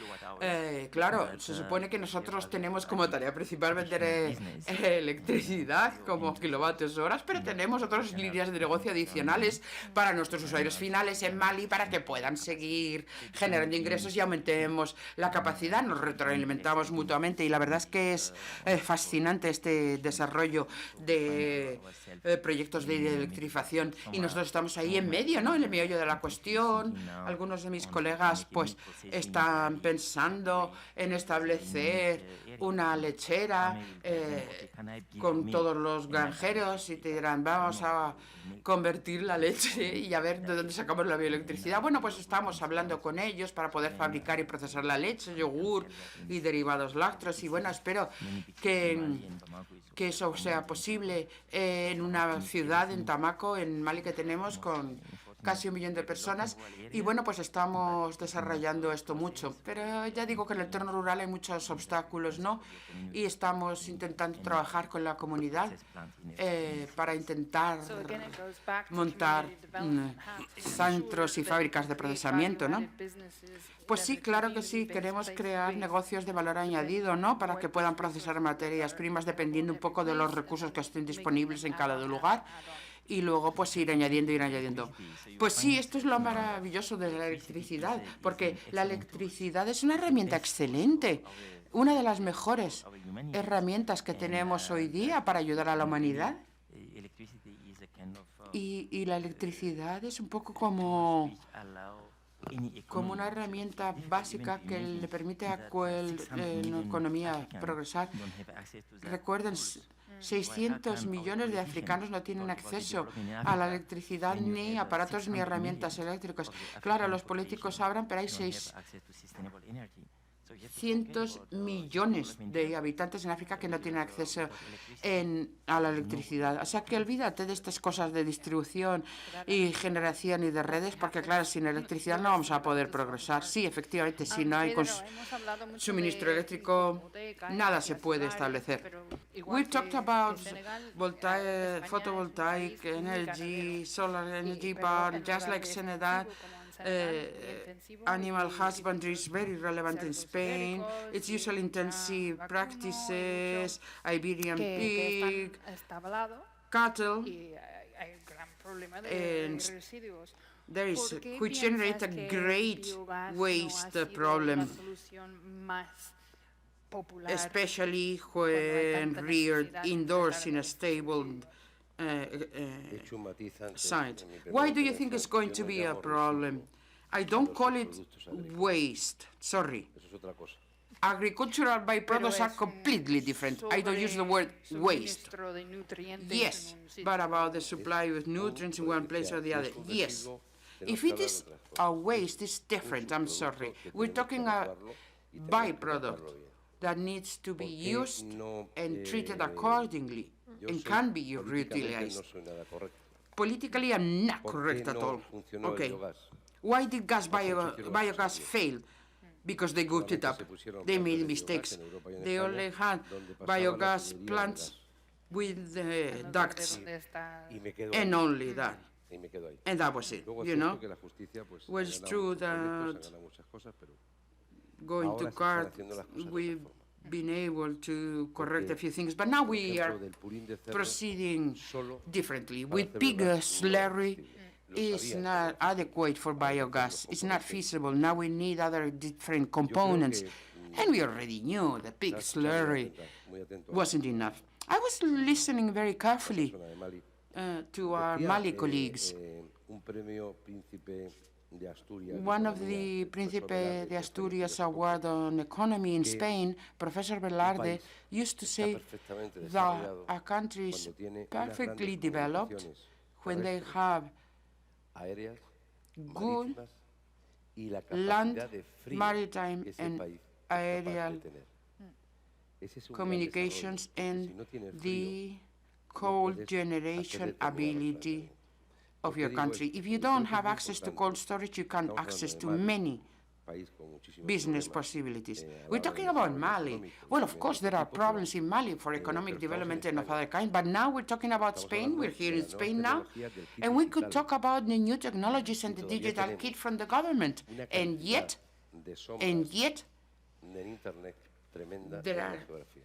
claro, se supone que nosotros tenemos como tarea principal vender electricidad como kilovatios horas, pero tenemos otras líneas de negocio adicionales para nuestros usuarios finales en Mali para que puedan seguir generando ingresos y aumentemos la capacidad, nos retroalimentamos mutuamente y la verdad es que es fascinante este desarrollo de proyectos de electrificación y nosotros estamos ahí en medio, ¿no? En el meollo de la cuestión. Algunos de mis colegas pues están pensando en establecer una lechera con todos los granjeros y te dirán, vamos a convertir la leche y a ver de dónde sacamos la bioelectricidad. Bueno, pues estamos hablando con ellos para poder fabricar y procesar la leche, yogur y derivados lácteos y bueno, espero que eso sea posible en una ciudad, en Tamaco, en Mali, que tenemos con casi 1 millón de personas y bueno, pues estamos desarrollando esto mucho, pero ya digo que en el entorno rural hay muchos obstáculos, ¿no? Y estamos intentando trabajar con la comunidad para intentar montar centros y fábricas de procesamiento, ¿no? Pues sí, claro que sí, queremos crear negocios de valor añadido, ¿no? Para que puedan procesar materias primas dependiendo un poco de los recursos que estén disponibles en cada lugar. Y luego pues ir añadiendo. Pues sí, esto es lo maravilloso de la electricidad, porque la electricidad es una herramienta excelente, una de las mejores herramientas que tenemos hoy día para ayudar a la humanidad. Y la electricidad es un poco como una herramienta básica que le permite a la economía progresar. Recuerden, 600 millones de africanos no tienen acceso a la electricidad, ni aparatos ni herramientas eléctricas. Claro, los políticos sabrán, pero hay 600 millones de habitantes en África que no tienen acceso a la electricidad. O sea que olvídate de estas cosas de distribución y generación y de redes, porque claro, sin electricidad no vamos a poder progresar. Sí, efectivamente, si no hay suministro eléctrico, nada se puede establecer. We talked about photovoltaic energy, solar energy, but just like Senegal, animal husbandry is very relevant in Spain. It's usually intensive practices, Iberian pig, cattle, and which generate a great waste problem. popular. especially cuando hay when tanta reared necesidad de indoors in a enfrentar stable He hecho un matiz antes site. en mi Why primera do you think intervención. it's going Yo to no be a llamo problem? residuo I a don't los call it subproductos agrícolas. waste. Sorry. Eso es otra cosa. Agricultural Pero byproducts are es un completely different. I don't use the word waste. suministro de nutrientes Yes, en un sitio. but about the supply of nutrients in one place or the other. Yes. If it is a waste, it's different. I'm sorry. We're talking a byproduct that needs to be used and treated accordingly and can be reutilized. Politically, I'm not correct at all. Okay. Why did biogas fail? Because they goofed it up. They made mistakes. They only had biogas plants with ducts, ¿Dónde está? and only that. Y me quedo ahí. And that was it, Luego es you cierto know. que la justicia, pues, ha Well, it's ganado true muchos proyectos, that ha ganado muchas cosas, pero going ahora to se están court, haciendo las cosas de we've otra forma. been able to correct a few things, but now Por we are ejemplo, del purín de cerdo, proceeding solo differently. para With hacer pig biogas no es slurry factible. Lo is sabía, not pero adequate for para meter biogas. los It's not componentes. feasible. Now we need other different Yo creo components. que, And we already knew the pig estás muy slurry muy atento a wasn't enough. I was listening very la carefully persona de Mali. to our Decía, Mali colleagues. Un premio Príncipe de Asturias. de One of Economía, the el profesor Príncipe Velarde, de que Asturias falleció hace poco, Award on Economy in que Spain, Professor Velarde, país used to está say perfectamente that desarrollado a country is cuando tiene unas perfectly grandes developed comunicaciones when they terrestres, have aéreas, good marítimas, y la land, capacidad de frío maritime, que ese and país es capaz de aerial tener. Ese es un gran communications desarrollo, porque and si no tienes frío, the no cold puedes hacer generation determinados ability planteamientos. of Lo que your digo country. es, If y you creo don't que es have muy access to importante, cold storage, you can't estamos access to hablando de Mali, many país con muchísimos business problemas, possibilities. a la We're hora talking del about desarrollo Mali. económico, Well, of de course, otro there are tipo, pero, problems in Mali for pero economic estamos en development and of España. other kind, but now we're talking about Estamos Spain. hablando We're here de in las nuevas Spain now, tecnologías del kit and we could digital. talk about the new technologies and the todavía digital tenemos kit from the government. Una And cantidad yet, de sombras en Internet tremenda there en la are geografía.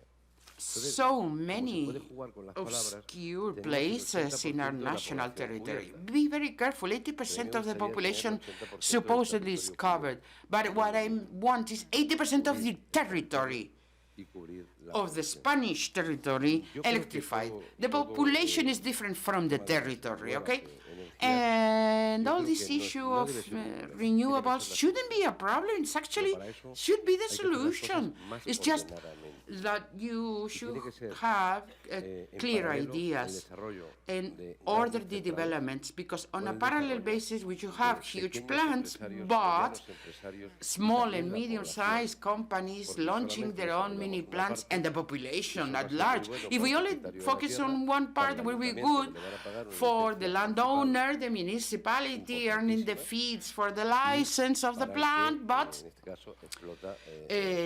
so Como se many puede jugar con las palabras, obscure tenemos el places in our 80% de la national población territory. cubierta. Be very careful. 80% of the gustaría tener population 80% del supposedly is territorio covered. But what I want is 80% of the territory y cubrir la of the población. Spanish territory Yo creo que electrified. todo- The todo, population is different from the tema de las territory, nuevas, okay? energías, And yo all creo this que no es- issue no of debe ser un problema, tiene que renewables ser la shouldn't be a problem. It's actually para eso should be the hay que hacer las cosas solution. más It's just ordenadamente. that you should tiene que ser, have En clear paralelo, el ideas desarrollo and de order grandes the centrales developments, because on con a el parallel desarrollo basis we should de have huge pequeños plants, empresarios, but medianos empresarios, y small también and la medium-sized población. companies Porque launching solamente their own desarrollamos mini una plants parte, and the eso population va a at ser muy large. bueno If para we el only propietario de la focus tierra, on one para part, el will be ayuntamiento, good que le van a pagar una for the licencia landowner, the municipality earning the importantísima. fees for the license of the para plant, que, but en este caso, explota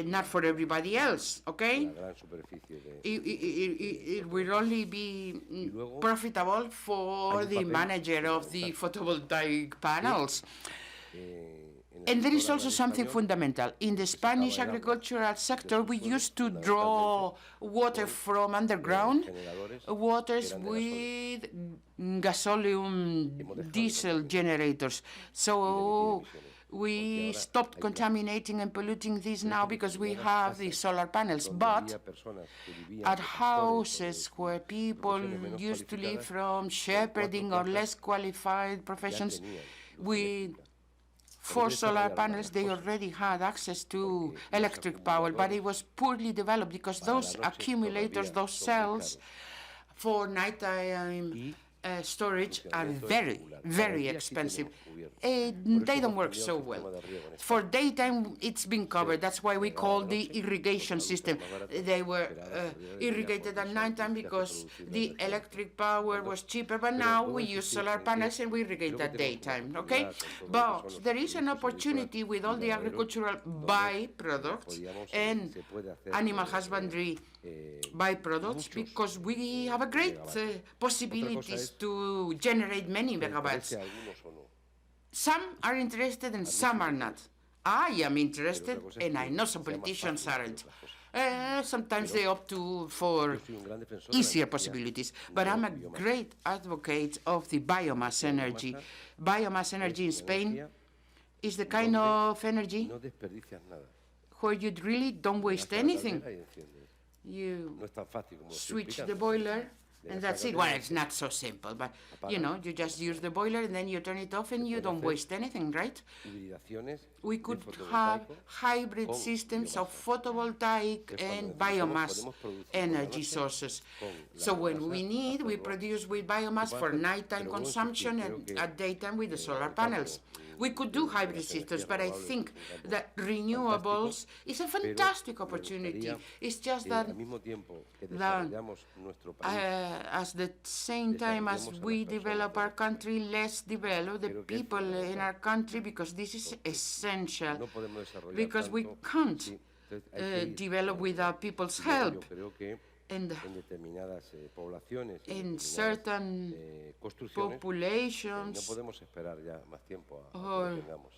not for everybody else, okay? la gran superficie de It will only be luego, profitable for hay un the papel manager of the photovoltaic panels. en la And there is agricultura also en something español, fundamental. In the Spanish sacaba el agua agricultural sector, we subsuelo, used to draw water from underground, generadores waters que eran de with gasoline Hemos dejado de diesel consumir generators. y So de emitir emisiones, we porque ahora stopped hay contaminating and polluting this Pero now eso, because we determinadas have the casas solar panels. donde But había personas que vivían at de pastores o de houses where people profesiones menos used to live cualificadas, from shepherding or less qualified professions, tenían luz with eléctrica. for Pero solar desarrollaron panels, varias they cosas, already had access to porque los electric power, but it acumuladores was poorly developed because para la those noche accumulators, todavía those son muy cells caros. for nighttime Y storage are funcionamiento very, irregular. very Todavía sí expensive. tenemos cubierto. They Por eso don't hemos work cambiado so el well. sistema de riego en For España. daytime, it's been covered. That's why we regaba call de the noche, irrigation la luz system. era más barata, They were pero ahora se podría irrigated porque at se nighttime hace because producir la the energía. electric power was cheaper, but Pero now puedo we use insistir solar en que panels and we irrigate creo que at tenemos una daytime, okay? oportunidad con todo lo que son But los there is an productos opportunity agrícolas with all the y ganaderos, agricultural donde byproducts podríamos, and se puede hacer, animal husbandry byproducts, muchos, because we have a great megavatios. possibilities es to generate many ¿Les megawatts. interesa a algunos o no? Some are interested and some are not. I am interested, cosa es and I que know some sea más politicians fácil hacer aren't. otras cosas. Sometimes they opt Yo for soy un gran defensor de la easier energía possibilities, de but I'm a biomasa. great advocate of the biomass energy. Biomass energy in Es Spain energía is the kind donde of energy no desperdicias nada. where you really don't waste Arrancas la anything. caldera y enciendes. You No es tan fácil como lo estoy switch the explicando. boiler, De and esa that's it. caldera Well, it's not so simple, but you know, you just use the boiler and then you turn it off and you don't waste anything, right? hibridaciones We de could have fotovoltaico hybrid con systems of biomasa. photovoltaic Que cuando and necesitamos, biomass podemos producir por la energy noche sources. con la So when biomasa we need, we hacerlo. produce with biomass Se puede for hacer, nighttime pero vuelvo a consumption insistir, and creo que, at daytime with the solar el campo, panels. We could do de hybrid las systems, energías but I renovables think es un campo that fantástico, renewables is a pero fantastic me opportunity. gustaría It's just que that al mismo tiempo que that, desarrollamos nuestro país, as the same time as desarrollemos a we las personas develop de our nuestro country, let's develop the Creo que es people in fundamental. our country, because this is essential. no podemos desarrollar Because we tanto can't sí, entonces hay que ir develop without people's y yo help. creo que And en determinadas poblaciones y in determinadas, certain construcciones no populations podemos esperar ya más tiempo a or- que tengamos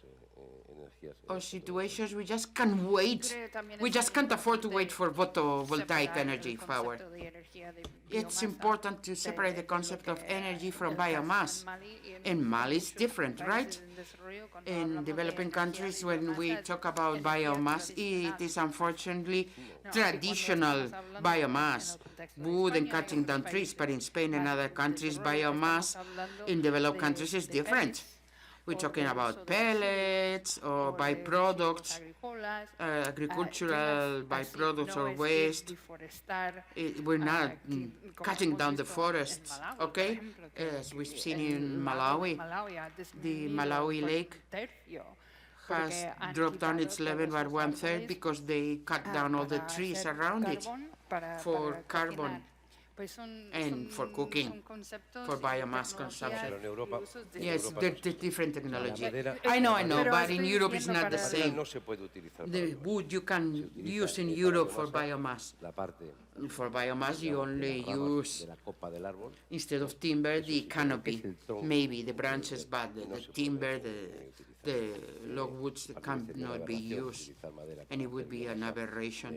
energías or situations, we just can't wait. Creo que también We es just muy can't afford to importante wait for photovoltaic separar el energy power. concepto de energía de It's biomasa important to separate the de lo concept of que energy from el caso biomass. en Mali y In Mali, it's muchos different, países right? en desarrollo, cuando In hablamos de developing energía countries, de when we biomasa, talk about energía biomass, it tradicional. is unfortunately No, traditional aquí cuando estamos hablando biomass, en el contexto de wood and España y cutting otros down trees, but in países Spain and más other en countries, desarrollo, biomass estamos hablando in developed de- countries is de different. pellets, We're o talking del uso about de residuos, pellets or o de byproducts, residuos agrícolas, agricultural temas así. byproducts No or es que waste. deforestar, We're not como cutting hemos down the visto en forests, Malawi, por okay? ejemplo, que As we've el seen in lago de Malawi, Malawi ha the disminuido Malawi por lake un tercio, has porque han dropped down quitado its level todos by los 1/3 árboles, because they cut down all the para trees hacer around it. carbón, for para carbon cocinar. Pues and for cooking, son conceptos for y biomass tecnologías consumption. Pero en Europa- y usos en Yes, Europa there's different technology. La madera- I know, Pero but in estoy Europe it's diciendo not the para- madera same. no se puede utilizar para The biomasa. wood you can Se utiliza use in para Europe for biomasa biomass. la parte For biomass, you digamos, de only las ramas use, de la copa del árbol, instead of timber, Eso the sí, creo que canopy, es el tronco maybe the branches, but no the se puede timber, utilizar. the logwoods Para mí sería una cannot be aberración used. utilizar madera And it para would hacer be an biomasa, aberration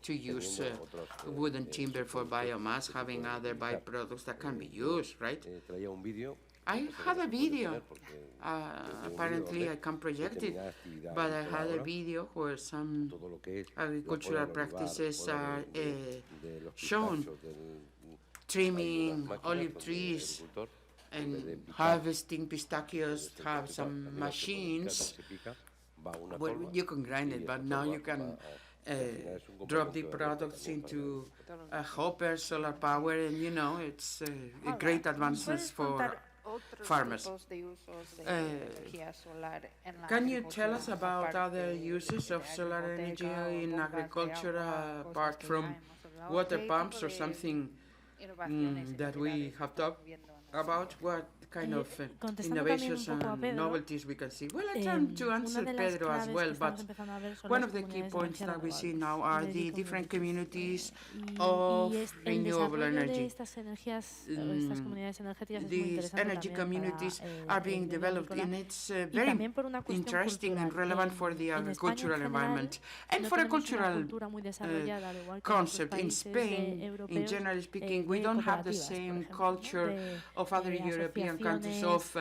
to teniendo use otros, wood and timber for subproductos biomass, que se having pueden other utilizar. byproducts that can be used, right? Traía un vídeo. I no sé had si a lo puedo video. poner porque desde un Apparently, vídeo I can't donde project it, determinada actividad but I had a agrícola, video where some todo lo que es la agricultural poda del olivar, practices poda are de los shown. pistachos, Trimming máquinas olive donde el trees agricultor, en vez de and picar, harvesting pistachios se have pica, some también se puede picar, machines. se pica, va a una Well, forma, you can grind y it, esa but now forma you can va a- al final es un drop the complemento de products también para into el- a hopper, solar power, and you know, it's a great advancements for farmers. Can you tell us about other uses of solar energy in agriculture apart from water pumps or something that we have talked about? What kind of Contestando innovations también un poco a and Pedro, novelties we can see? Well, I try to answer una de las Pedro as claves well, que but estamos empezando a ver son one las of the key comunidades de points energía that we see renovables, now are energy the different communities Y- of y el renewable desarrollo de energy. estas energías, o estas comunidades energéticas es muy These interesante energy también communities para, are el being medio developed, agrícola. and it's Y very también por una cuestión interesting and cultural. relevant for the En España, en agricultural general, environment and no for a tenemos una cultural cultura muy desarrollada, al igual que en otros concept. In países Spain, europeos, in generally speaking, we de don't have the cooperativas, por same ejemplo, ¿no? culture de, of other European countries of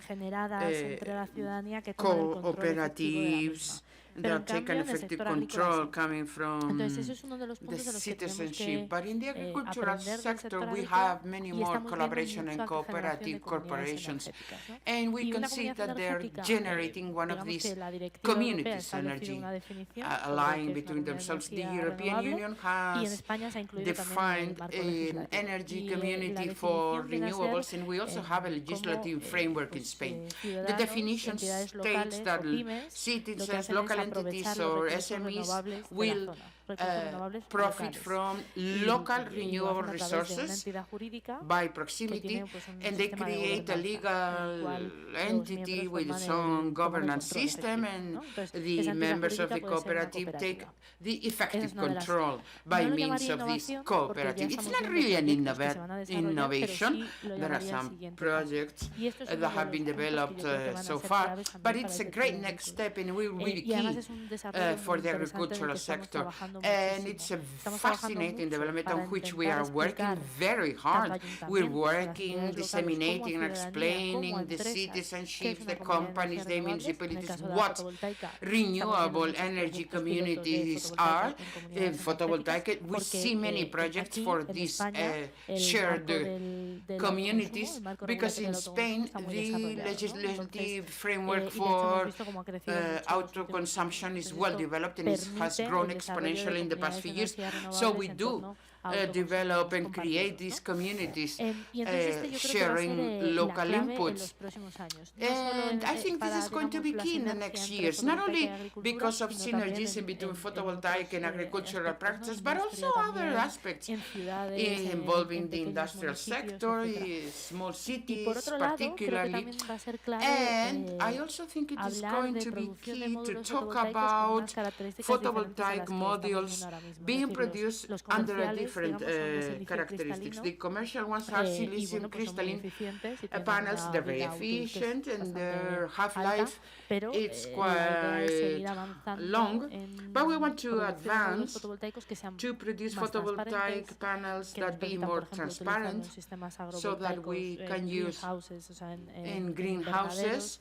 generadas entre la ciudadanía que toman el control efectivo de la cooperatives misma. that Pero en take cambio, an en el effective sector agrícola control sí. coming from Entonces, eso es uno de los the puntos de los que tenemos citizenship. que But in the agricultural aprender del sector, sector we agrícola have many y more estamos viendo collaboration mucha and generación cooperative de comunidades corporations. energéticas, ¿no? And we Y can una see comunidad that they're energética, generating one of digamos these que la directiva europea communities ha establecido energy, una definición sobre aligning qué es una between comunidad de themselves. The energía European renovable, Union y en has España se ha incluido también en el defined marco an legislativo. energy Y, la community for definición viene a ser, renewables, and we also have a legislative framework in Spain. The ciudadanos, definition entidades states locales that o pymes, lo que citizens, hacen local es aprovechar entities, los or recursos SMEs renovables de la will zona, recursos renovables profit locales. from Y- local y lo renewable hacen a través de una resources entidad jurídica by que proximity, tiene, pues, un and they sistema de create a gobernanza, en el legal cual los entity miembros with forman its own toman governance control system, efectivo, and ¿no? Entonces, the esa entidad members of the jurídica puede ser una cooperative take cooperativa. the Esa effective es una de las- control by no lo means llamaría of this innovación, porque ya cooperative. It's estamos not viendo really an proyectos que se van a desarrollar, innovation. pero sí lo There are llamaría el some siguiente paso. projects Y esto es uno that de have los been puntos que yo developed creo que van a so ser far, claves but también para it's el a sector great agrícola. next step, and we're really Y además además es un desarrollo for muy the interesante en el agricultural que estamos sector. trabajando And muchísimo. it's a Estamos trabajando fascinating mucho development para on which we intentar are working explicar very tanto hard. a We're ayuntamientos, a las working, entidades locales, disseminating como and a ciudadanía, explaining como a the empresas, cities and qué es chiefs, una the comunidad de companies, energías the renovables. En el municipalities, caso de la what fotovoltaica, renewable estamos haciendo energy estos proyectos pilotos de communities fotovoltaica are. en comunidades In energéticas, photovoltaic, we porque see many projects aquí for en these España el shared marco del communities, autoconsumo, el marco because regulatorio in del autoconsumo Spain está muy the desarrollado, ¿no? legislative Entonces, framework y de hecho hemos for visto cómo ha crecido mucho en los últimos auto-consumption años. is Entonces, well esto developed and has permite grown el desarrollo de exponentially in the past comunidades few de years. energías So we renovables en do torno a develop autoconsumos and create compartidos, these ¿no? communities Y entonces este yo creo que va a ser sharing la local clave en inputs. los próximos años. No solo And I think this para, is going to be digamos, la key in the sinergia next entre years, not fotovoltaica y only agricultura, because of sino también synergies in between en photovoltaic otros and agricultural aspectos, ¿no? practices, En but industria also other también, aspects en ciudades, involving en the pequeños industrial municipios, sector, etcétera. small Y por cities otro lado, creo que particularly. también va a ser clave And I also think it is hablar going de to be producción de key to módulos talk fotovoltaicos con about unas características diferentes a las photovoltaic que estamos modules viendo ahora mismo. Es being decir, produced los under a comerciales, different digamos, son de silicio characteristics. cristalino, The commercial ones are y silicium bueno, pues son muy crystalline eficientes y tienen panels. una They're very vida útil que es efficient and bastante their alta, half-life pero it's la idea es seguir quite avanzando long. en But we want to producción de módulos advance fotovoltaicos que sean to produce más photovoltaic transparentes, panels que nos that be permitan, more por ejemplo, utilizarlo transparent, en sistemas so that agrovoltaicos, we en can use greenhouses, o sea, en in greenhouses, invernaderos,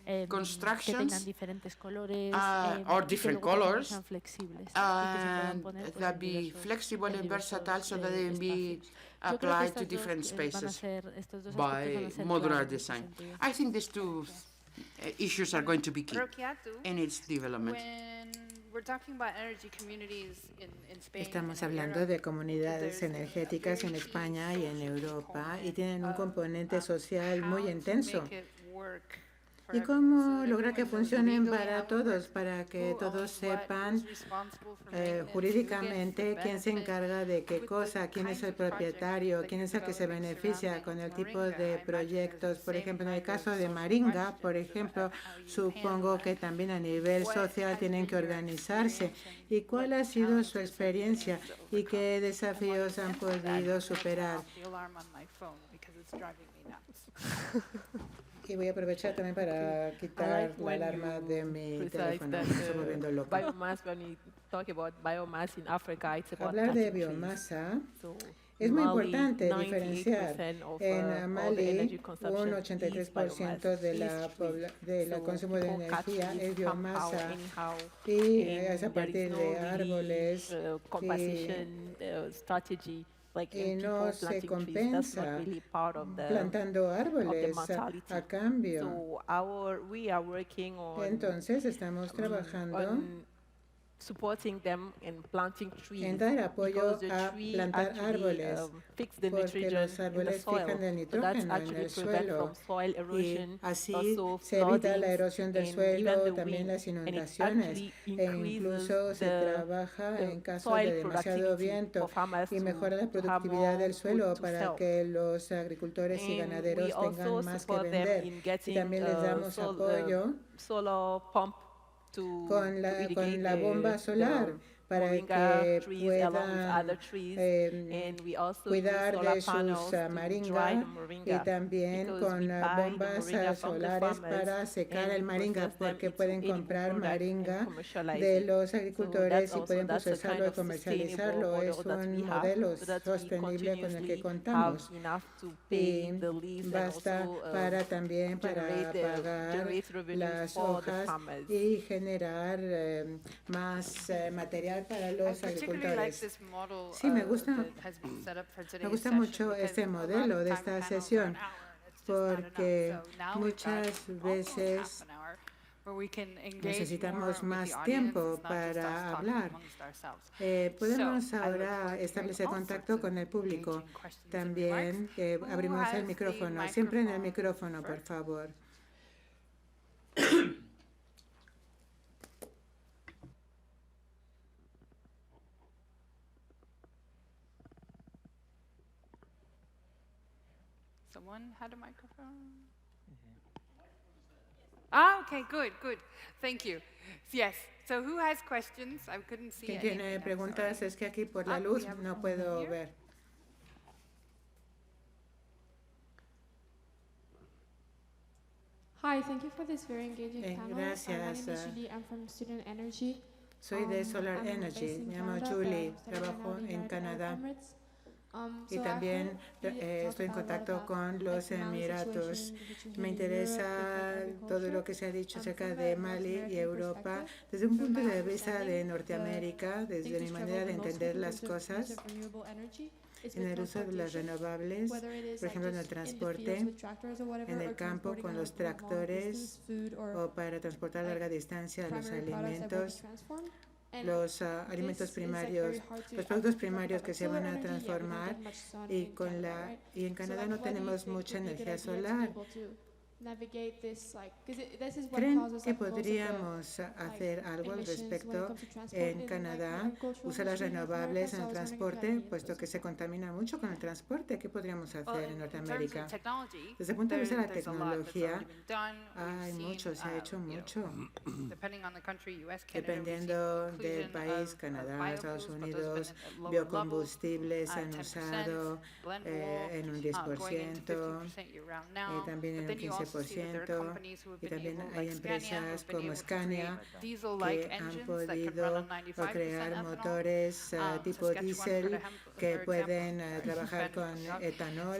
que constructions, tengan diferentes colores or y que different luego también colors, sean flexibles y que se puedan and poner, pues, that en be diversos- flexible en and versatile, diversos, so that they can be espacios. Yo creo que applied estas to different dos, van a spaces ser, estos dos aspectos van by a ser modular clave en este design. sentido. I think these two issues are going to be key Rocchiato, in its development. when we're talking about energy communities in Spain Estamos and in hablando Europe, de comunidades there's a energéticas en very España y en social Europa y component tienen un of, componente social how muy to intenso. make it work for ¿Y everyone, so cómo that lograr que everyone knows funcionen legally para how it todos, works, para que who todos owns what, sepan who's responsible for maintenance, who jurídicamente gets the quién se benefit, encarga de qué with the cosa, quién es kinds el of projects propietario, that quién you're es el que se developing beneficia surrounding con el tipo Moringa. I de imagine proyectos. there's the Por same ejemplo, en el kind of caso de social Maringa, por questions ejemplo, about how you supongo handle que that. también a nivel What social has tienen been que your organizarse. experience ¿Y and cuál what ha sido su challenges have you been experiencia able to y overcome? qué And while desafíos you han answer that, podido I'm gonna turn superar? off the alarm on my phone because it's driving me nuts. Y voy a aprovechar también para I quitar like la when alarma de you mi precise teléfono. that Me estoy volviendo loca. biomass, when we talk about biomass in Africa, it's about Hablar de cutting trees. biomasa So es muy Mali, importante diferenciar. 98% of, En all the Mali, energy un consumption is 83% de biomass, la is tree. del So consumo de people cut energía trees es somehow, biomasa anyhow, y and es a there partir is no de really, árboles compensation strategy like y in no people se planting trees. That's not compensa really part of the plantando árboles mentality. a cambio. So we are working on Entonces estamos trabajando on supporting them in planting trees en dar apoyo because the a tree plantar actually árboles fix the porque nitrogen los in the árboles soil. fijan el So that's nitrógeno en actually el prevent suelo from soil y erosion, así also se evita la floodings, erosión del and suelo, even the también wind, las and it inundaciones actually e increases incluso se the trabaja en caso soil de demasiado productivity viento for farmers y to mejora la have productividad more del suelo food to para sell. que los agricultores y And ganaderos we also tengan más que support them vender. in Y getting también les damos apoyo solar pump to con irrigate la bomba solar para moringa que trees along with puedan other trees, and we also cuidar use de solar panels sus to dry maringa the y moringa, también because con we buy the bombas moringa from the solares farmers para secar and el maringa process them porque into pueden edible comprar product and maringa commercialize de it. los So agricultores y that's pueden a procesarlo kind y of comercializarlo. sustainable Es model that we un have, modelo so that we sostenible con el que continuously contamos have enough to y pay the leaves and basta also para también para generate pagar revenue las for the hojas farmers. y generar más material para I los particularly like agricultores. this model Sí, me gusta. that has been set up for Me today's gusta session mucho because este a lot of modelo de time esta panels are sesión an hour and it's just not enough. porque So now we've got muchas almost veces half an hour where we can engage necesitamos more with más the audience. tiempo It's not just para us talking hablar. amongst ourselves. Podemos So, I look ahora forward to establecer hearing all contacto sorts con el of público. engaging questions and También remarks. Who abrimos has el the micrófono. Siempre en el microphone micrófono, por first? favor. Someone had a microphone? Ah, okay, good, good. Thank you. Yes. So who has questions? I couldn't see ¿Quién anything. tiene I'm preguntas? sorry. Es que aquí por la Ah, we luz have no one puedo here. ver. Hi, thank you for this very engaging panel. Gracias. My name is Julie. I'm from Student Energy. Soy de Solar I'm Energy. based in Me llamo Canada, Julie. but I'm Trabajo studying en now at Canadá. Emirates. Y So I también heard you talk estoy en about a lot contacto about, con los like, Mali Emiratos. situation, which is Me in interesa Europe, todo lo que se ha dicho acerca de Mali y Europa desde un punto de vista de Norteamérica, desde mi manera de entender las cosas. En el uso de las renovables, por ejemplo en el transporte, en el campo con los tractores o para transportar a larga distancia los alimentos, los alimentos primarios, los productos primarios que se van a transformar y en Canadá no tenemos mucha energía solar. ¿Creen que podríamos hacer algo al respecto en Canadá? Usar las renovables en el transporte, puesto que se contamina mucho con el transporte. ¿Qué podríamos hacer en Norteamérica? Desde el punto de vista de la tecnología, hay mucho, se ha hecho mucho. Dependiendo del país, Canadá, Estados Unidos, biocombustibles se han usado en un 10%, también en un 15%. Y también hay empresas como Scania que han podido crear motores tipo diésel que pueden trabajar con etanol.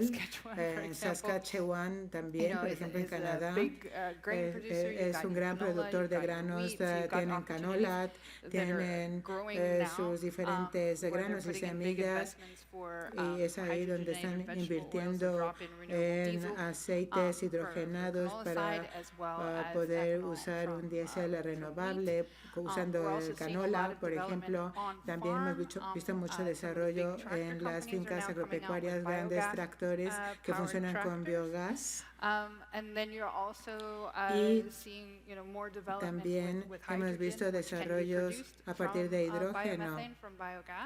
En Saskatchewan también, por ejemplo en Canadá, es un gran productor de granos, tienen canola, tienen sus diferentes granos y semillas, y es ahí donde están invirtiendo en aceites hidrogenados para poder usar un diésel renovable usando el canola, por ejemplo. También hemos visto mucho desarrollo en las fincas agropecuarias, grandes tractores que funcionan con biogás. Y también hemos visto desarrollos a partir de hidrógeno,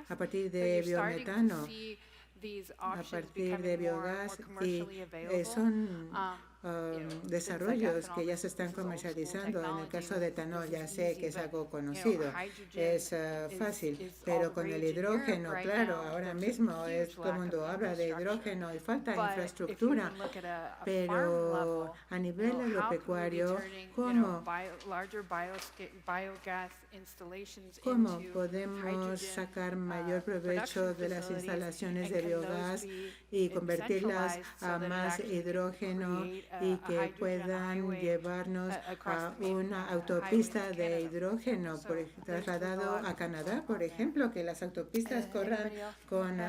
a partir de biometano, a partir de biogás, y son desarrollos que ya se están comercializando. En el caso de etanol ya sé que es algo conocido, es fácil, pero con el hidrógeno, claro, ahora mismo todo el mundo habla de hidrógeno y falta infraestructura, pero a nivel agropecuario, ¿cómo podemos sacar mayor provecho de las instalaciones de biogás y convertirlas a más hidrógeno y que puedan llevarnos a una autopista de hidrógeno trasladado a Canadá, por ejemplo, que las autopistas corran con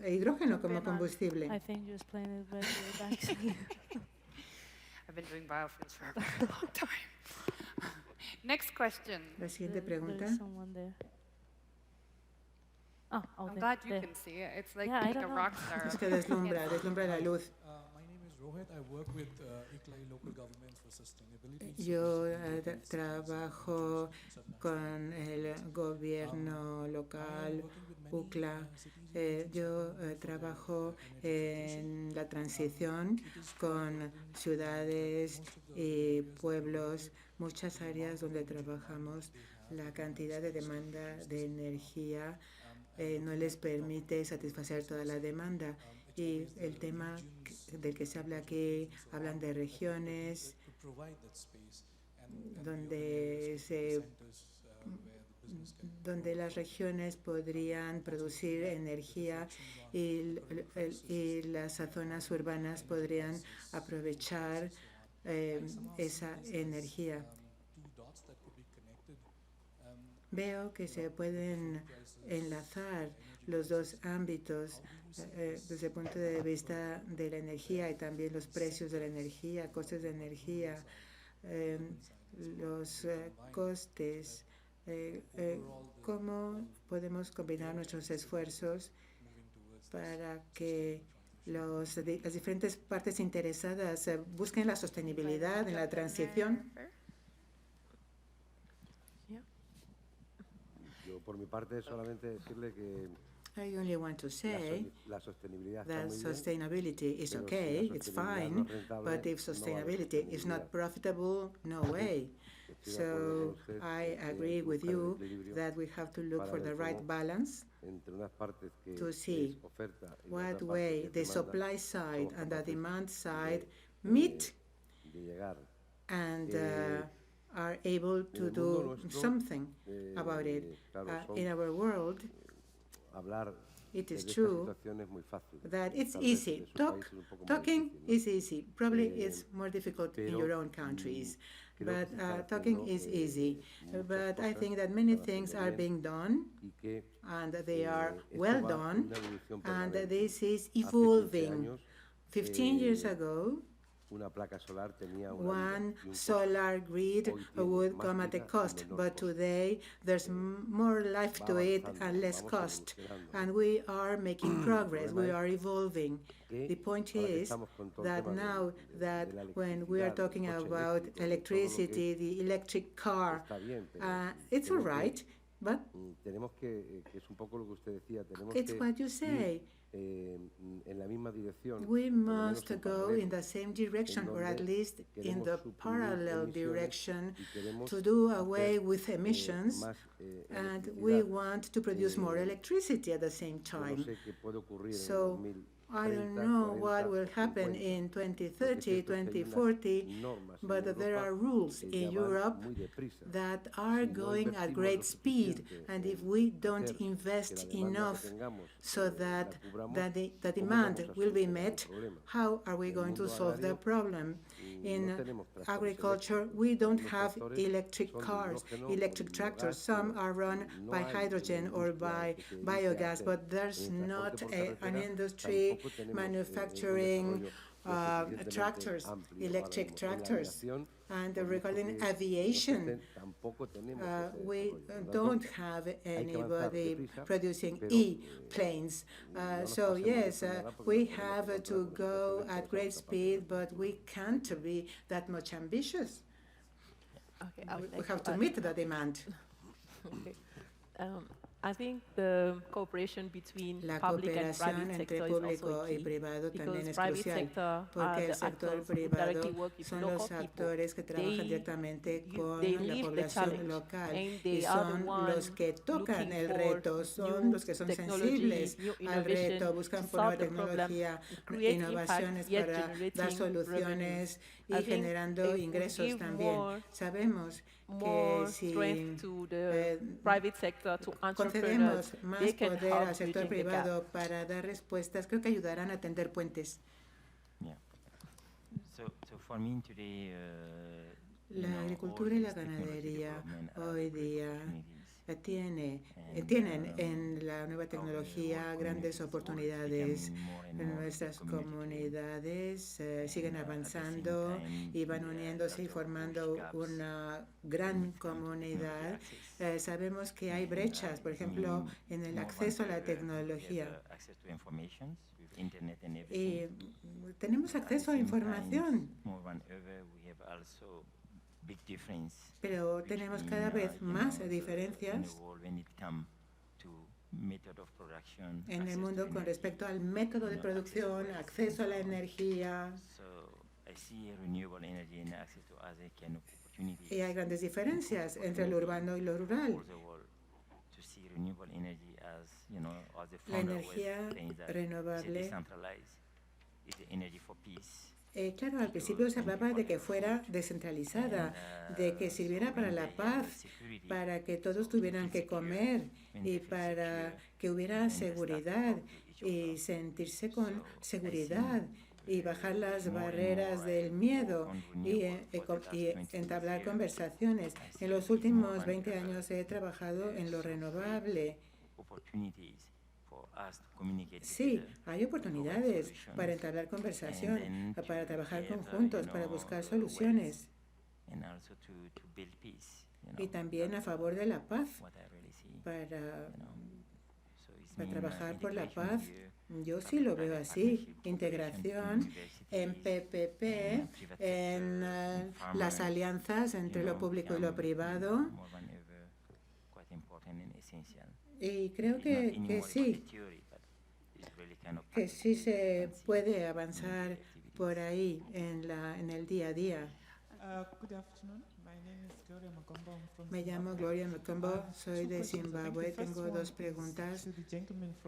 hidrógeno como combustible? I think you explained it better, actually. I've been doing biofuels for a very long time. Next question. La siguiente pregunta. There's someone there. Oh, I'm there, glad you there. can see it. It's like Yeah, I being a don't know. rock star. Es que deslumbra la luz. My name is Rohit. I work with ICLAI Local Governments for Sustainability. Yo trabajo con el gobierno local, UCLA. Yo trabajo en la transición con ciudades y pueblos, muchas áreas donde trabajamos. La cantidad de demanda de energía no les permite satisfacer toda la demanda. Y el tema del que se habla aquí, hablan de regiones donde las regiones podrían producir energía y las zonas urbanas podrían aprovechar esa energía. Veo que se pueden enlazar los dos ámbitos desde el punto de vista de la energía y también los precios de la energía, costes de energía, los costes. ¿Cómo podemos combinar nuestros esfuerzos para que las diferentes partes interesadas busquen la sostenibilidad en la transición? Yo, por mi parte, solamente decirle que I only want to say la sostenibilidad está that muy bien, sustainability is pero si okay, la it's sostenibilidad fine, no es rentable, but if no va a haber sustainability is not sostenibilidad. profitable, no way. Estoy de acuerdo So con usted I que hay agree que with buscar el you equilibrio that we have to look para for ver the right cómo balance entre unas partes que to es see oferta y la what otra parte way que the es demanda, supply side somos and the capaces demand side de meet. llegar and are able to do something about it. In our world, it is true that it's easy. Talking is easy. Probably it's more difficult in your own countries, but talking is easy. But I think that many things are being done, and they are well done, and this is evolving. 15 years ago, one solar grid would come at a cost, but today there's more life to it and less cost. And we are making progress, we are evolving. The point is that now that when we are talking about electricity, the electric car, it's all right, but it's what you say. We must go in the same direction, or at least in the parallel direction, to do away with emissions, and we want to produce more electricity at the same time. So I don't know what will happen in 2030, 2040, but there are rules in Europe that are going at great speed, and if we don't invest enough so that the demand will be met, how are we going to solve the problem? In agriculture, we don't have electric cars, electric tractors. Some are run by hydrogen or by biogas, but there's not an industry manufacturing tractors, electric tractors. And regarding aviation, we don't have anybody producing e-planes. So yes, we have to go at great speed, but we can't be that much ambitious. Okay, we have to meet the demand. Okay. I think the cooperation between public and private sector is also key, because private sector are the actors who directly work with local people. They live the challenge, and they are the ones looking for new technology, new innovation to solve the problem, create impact, yet generating revenues. Y generando ingresos también. Sabemos que si concedemos más poder al sector privado para dar respuestas, creo que ayudarán a tender puentes. La agricultura y la ganadería hoy día tienen en la nueva tecnología grandes oportunidades. Nuestras comunidades siguen avanzando y van uniéndose y formando una gran comunidad. Sabemos que hay brechas, por ejemplo, en el acceso a la tecnología. Y tenemos acceso a información, pero tenemos cada vez más diferencias en el mundo con respecto al método de producción, acceso a la energía. Y hay grandes diferencias entre lo urbano y lo rural. La energía renovable. Claro, al principio se hablaba de que fuera descentralizada, de que sirviera para la paz, para que todos tuvieran que comer y para que hubiera seguridad y sentirse con seguridad y bajar las barreras del miedo y entablar conversaciones. En los últimos 20 años he trabajado en lo renovable. Sí, hay oportunidades para entablar conversación, para trabajar conjuntos, para buscar soluciones. Y también a favor de la paz, para trabajar por la paz. Yo sí lo veo así, integración en PPP, en las alianzas entre lo público y lo privado. Y creo que sí se puede avanzar por ahí en el día a día. Me llamo Gloria Makombo, soy de Zimbabue. Tengo dos preguntas.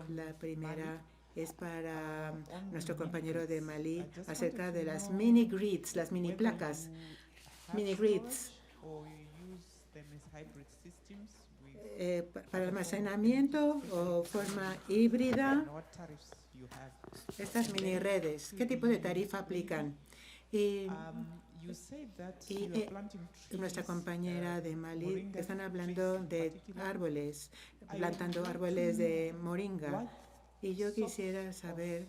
La primera es para nuestro compañero de Malí acerca de las mini grids, las mini placas. mini grids para almacenamiento o forma híbrida. Estas mini redes, ¿qué tipo de tarifa aplican? Y nuestra compañera de Mali están hablando de árboles, plantando árboles de moringa. Y yo quisiera saber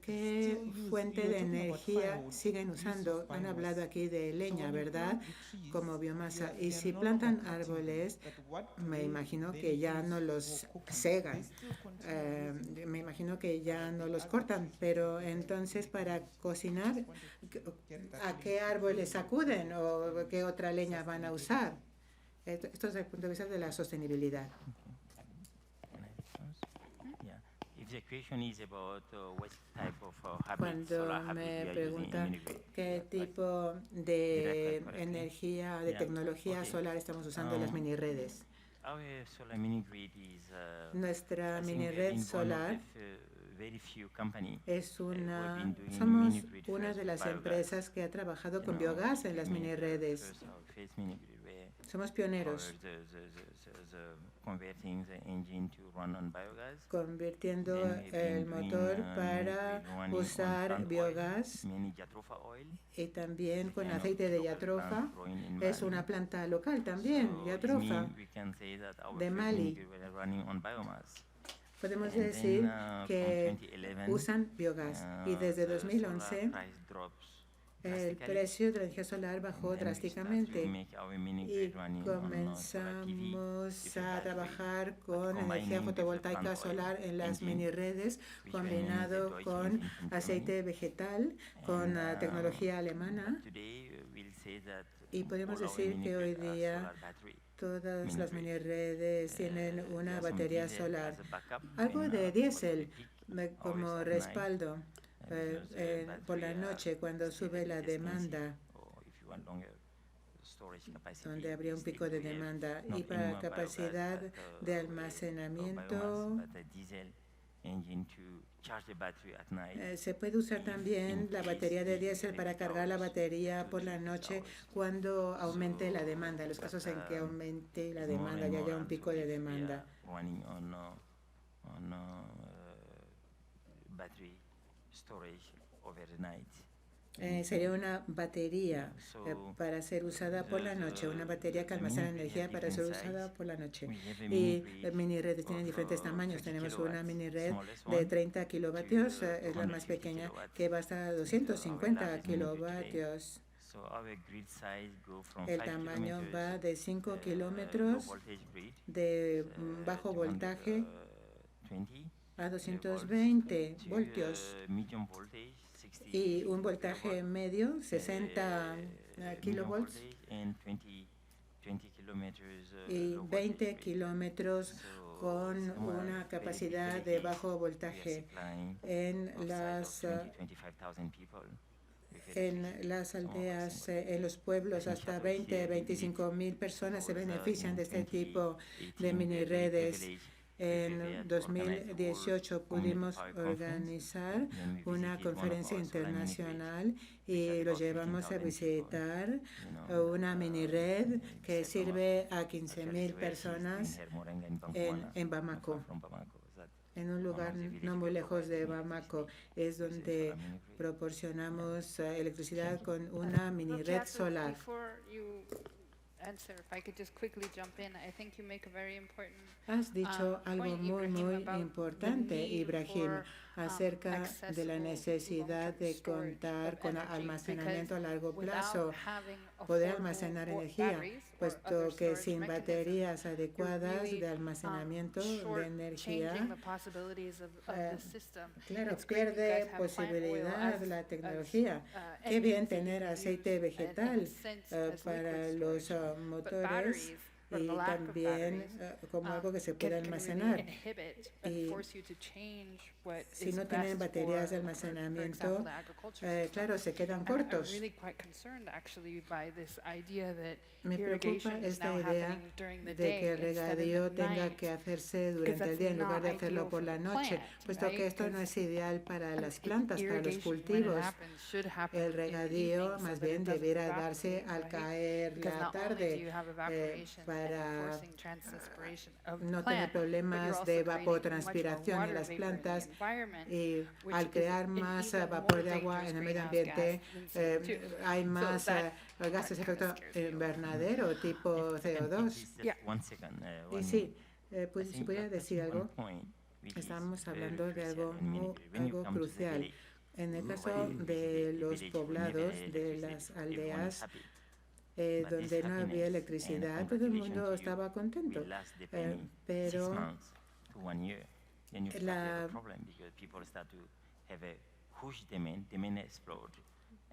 ¿qué fuente de energía siguen usando? Han hablado aquí de leña, ¿verdad? Como biomasa. Y si plantan árboles, me imagino que ya no los segan, me imagino que ya no los cortan, pero entonces para cocinar, ¿a qué árboles acuden o qué otra leña van a usar? Esto desde el punto de vista de la sostenibilidad. Cuando me preguntan qué tipo de energía, de tecnología solar estamos usando en las mini redes. Nuestra mini red solar somos una de las empresas que ha trabajado con biogás en las mini redes. Somos pioneros, convirtiendo el motor para usar biogás y también con aceite de yatrofa. Es una planta local también, yatrofa, de Mali. Podemos decir que usan biogás y desde 2011 el precio de la energía solar bajó drásticamente y comenzamos a trabajar con energía fotovoltaica solar en las mini redes, combinado con aceite vegetal, con tecnología alemana. Y podemos decir que hoy día todas las mini redes tienen una batería solar, algo de diésel como respaldo. Por la noche, cuando sube la demanda, donde habría un pico de demanda, y para capacidad de almacenamiento, se puede usar también la batería de diésel para cargar la batería por la noche cuando aumente la demanda, en los casos en que aumente la demanda y haya un pico de demanda. Sería una batería para ser usada por la noche, una batería que almacena energía para ser usada por la noche. Y las mini redes tienen diferentes tamaños. Tenemos una mini red de 30 kilovatios, es la más pequeña, que va hasta 250 kilovatios. El tamaño va de 5 kilómetros de bajo voltaje a 220 voltios y un voltaje medio, 60 kilovolts y 20 kilómetros con una capacidad de bajo voltaje. En las aldeas, en los pueblos, hasta 25.000 personas se benefician de este tipo de mini redes. En 2018 pudimos organizar una conferencia internacional y lo llevamos a visitar una mini red que sirve a 15.000 personas en Bamako. En un lugar no muy lejos de Bamako es donde proporcionamos electricidad con una mini red solar. Has dicho algo muy, muy importante, Ibrahim, acerca de la necesidad de contar con almacenamiento a largo plazo, poder almacenar energía, puesto que sin baterías adecuadas de almacenamiento de energía, claro, pierde posibilidad la tecnología. Qué bien tener aceite vegetal para los motores y también como algo que se puede almacenar. Y si no tienen baterías de almacenamiento, claro, se quedan cortos. Me preocupa esta idea de que el regadío tenga que hacerse durante el día en lugar de hacerlo por la noche, puesto que esto no es ideal para las plantas, para los cultivos. El regadío más bien debiera darse al caer la tarde para no tener problemas de evapotranspiración en las plantas, y al crear más vapor de agua en el medio ambiente hay más gases de efecto invernadero tipo CO2. Y sí, pues, si pudiera decir algo, estamos hablando de algo crucial. En el caso de los poblados, de las aldeas, donde no había electricidad, todo el mundo estaba contento,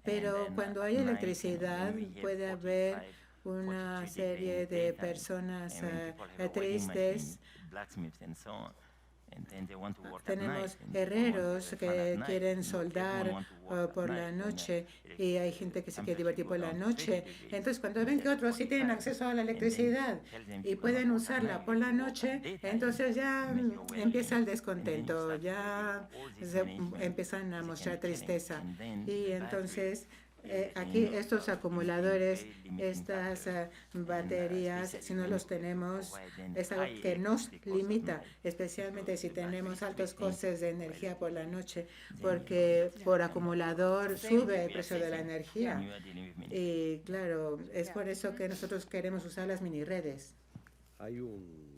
pero cuando hay electricidad puede haber una serie de personas tristes. Tenemos herreros que quieren soldar por la noche y hay gente que se quiere divertir por la noche. Entonces, cuando ven que otros sí tienen acceso a la electricidad y pueden usarla por la noche, entonces ya empieza el descontento, ya se empiezan a mostrar tristeza. Y entonces aquí estos acumuladores, estas baterías, si no los tenemos, es algo que nos limita, especialmente si tenemos altos costes de energía por la noche, porque por acumulador sube el precio de la energía. Y claro, es por eso que nosotros queremos usar las mini redes. Hay un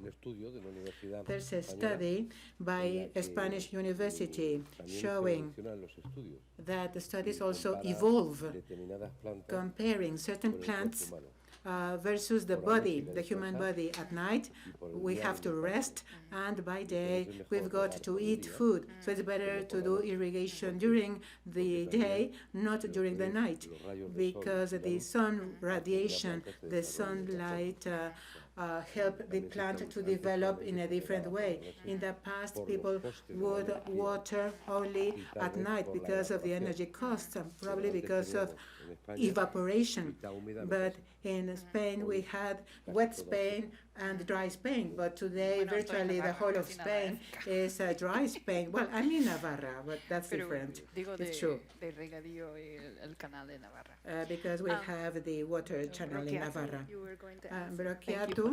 estudio de la Universidad There's a study by a Spanish university showing that the studies also evolve, comparing certain plants versus the body, the human body. At night, we have to rest, and by day, we've got to eat food. So it's better to do irrigation during the day, not during the night, because the sun radiation, the sunlight, help the plant to develop in a different way. In the past, people would water only at night because of the energy costs and probably because of evaporation. But in Spain, we had wet Spain and dry Spain, but today virtually the whole of Spain is dry Spain. Well, I'm in Navarra, but that's different. It's true. Because we have the water channel in Navarra. Broquiato.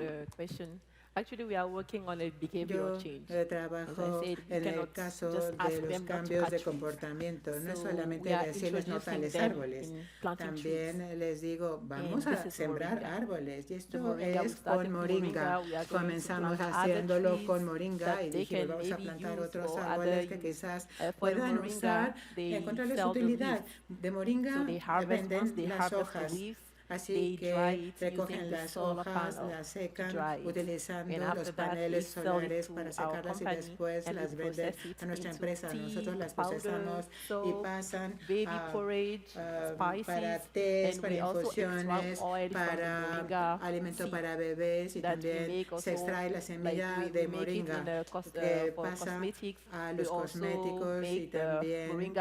Actually, we are working on a behavioral change. Trabajo en el caso de los cambios de comportamiento. No es solamente decirles no tales árboles. También les digo, vamos a sembrar árboles. Y esto es con moringa. Comenzamos haciéndolo con moringa y dijimos, vamos a plantar otros árboles que quizás puedan usar, encontrarles utilidad. De moringa venden las hojas. Así que recogen las hojas, las secan utilizando los paneles solares para secarlas y después las venden a nuestra empresa. Nosotros las procesamos y pasan para tés, para infusiones, para alimento para bebés y también se extrae la semilla de moringa que pasa a los cosméticos y también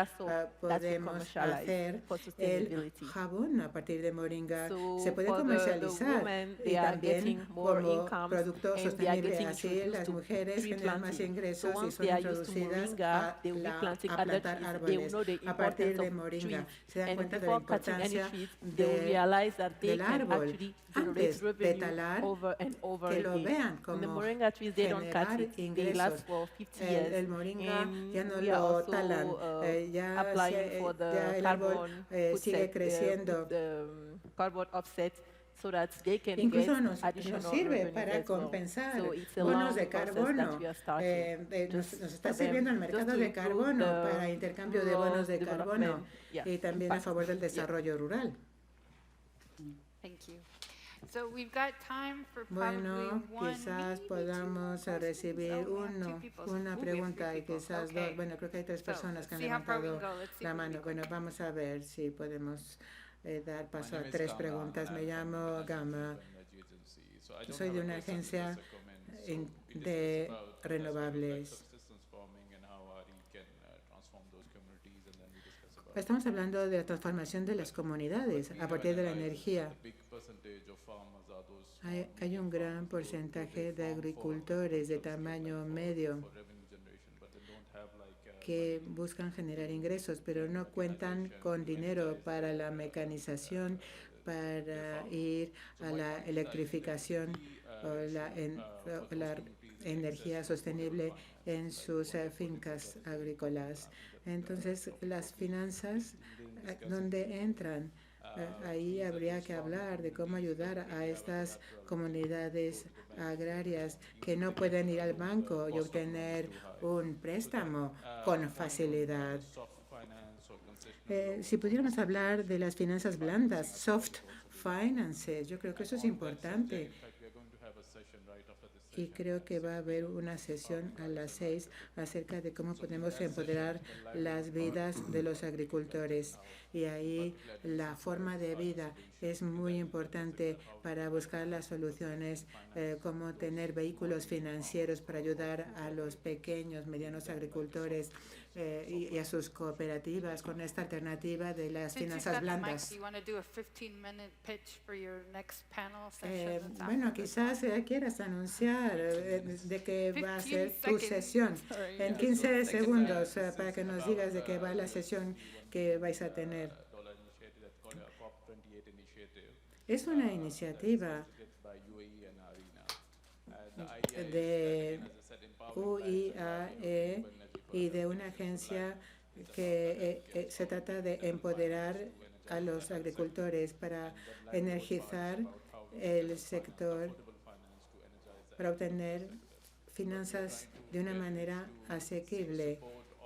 podemos hacer el jabón a partir de moringa. Se puede comercializar y también como producto sostenible. Así las mujeres generan más ingresos y son introducidas a plantar árboles a partir de moringa. Se dan cuenta de la importancia del árbol antes de talar, que lo vean como generar ingresos. El moringa ya no lo talan, ya el árbol sigue creciendo. Incluso nos sirve para compensar bonos de carbono. Nos está sirviendo el mercado de carbono para intercambio de bonos de carbono y también a favor del desarrollo rural. Bueno, quizás podamos recibir una pregunta y quizás dos. Bueno, creo que hay 3 personas que han levantado la mano. Bueno, vamos a ver si podemos dar paso a 3 preguntas. Me llamo Gama. Soy de una agencia de renovables. Estamos hablando de la transformación de las comunidades a partir de la energía. Hay un gran porcentaje de agricultores de tamaño medio que buscan generar ingresos, pero no cuentan con dinero para la mecanización, para ir a la electrificación o la energía sostenible en sus fincas agrícolas. Entonces, las finanzas, ¿dónde entran? Ahí habría que hablar de cómo ayudar a estas comunidades agrarias que no pueden ir al banco y obtener un préstamo con facilidad. Si pudiéramos hablar de las finanzas blandas, soft finances, yo creo que eso es importante. Y creo que va a haber una sesión a las 6 acerca de cómo podemos empoderar las vidas de los agricultores. Y ahí la forma de vida es muy importante para buscar las soluciones, como tener vehículos financieros para ayudar a los pequeños, medianos agricultores y a sus cooperativas con esta alternativa de las finanzas blandas. Bueno, quizás quieras anunciar de qué va a ser tu sesión en 15 segundos para que nos digas de qué va la sesión que vais a tener. Es una iniciativa de UIAE y de una agencia que se trata de empoderar a los agricultores para energizar el sector, para obtener finanzas de una manera asequible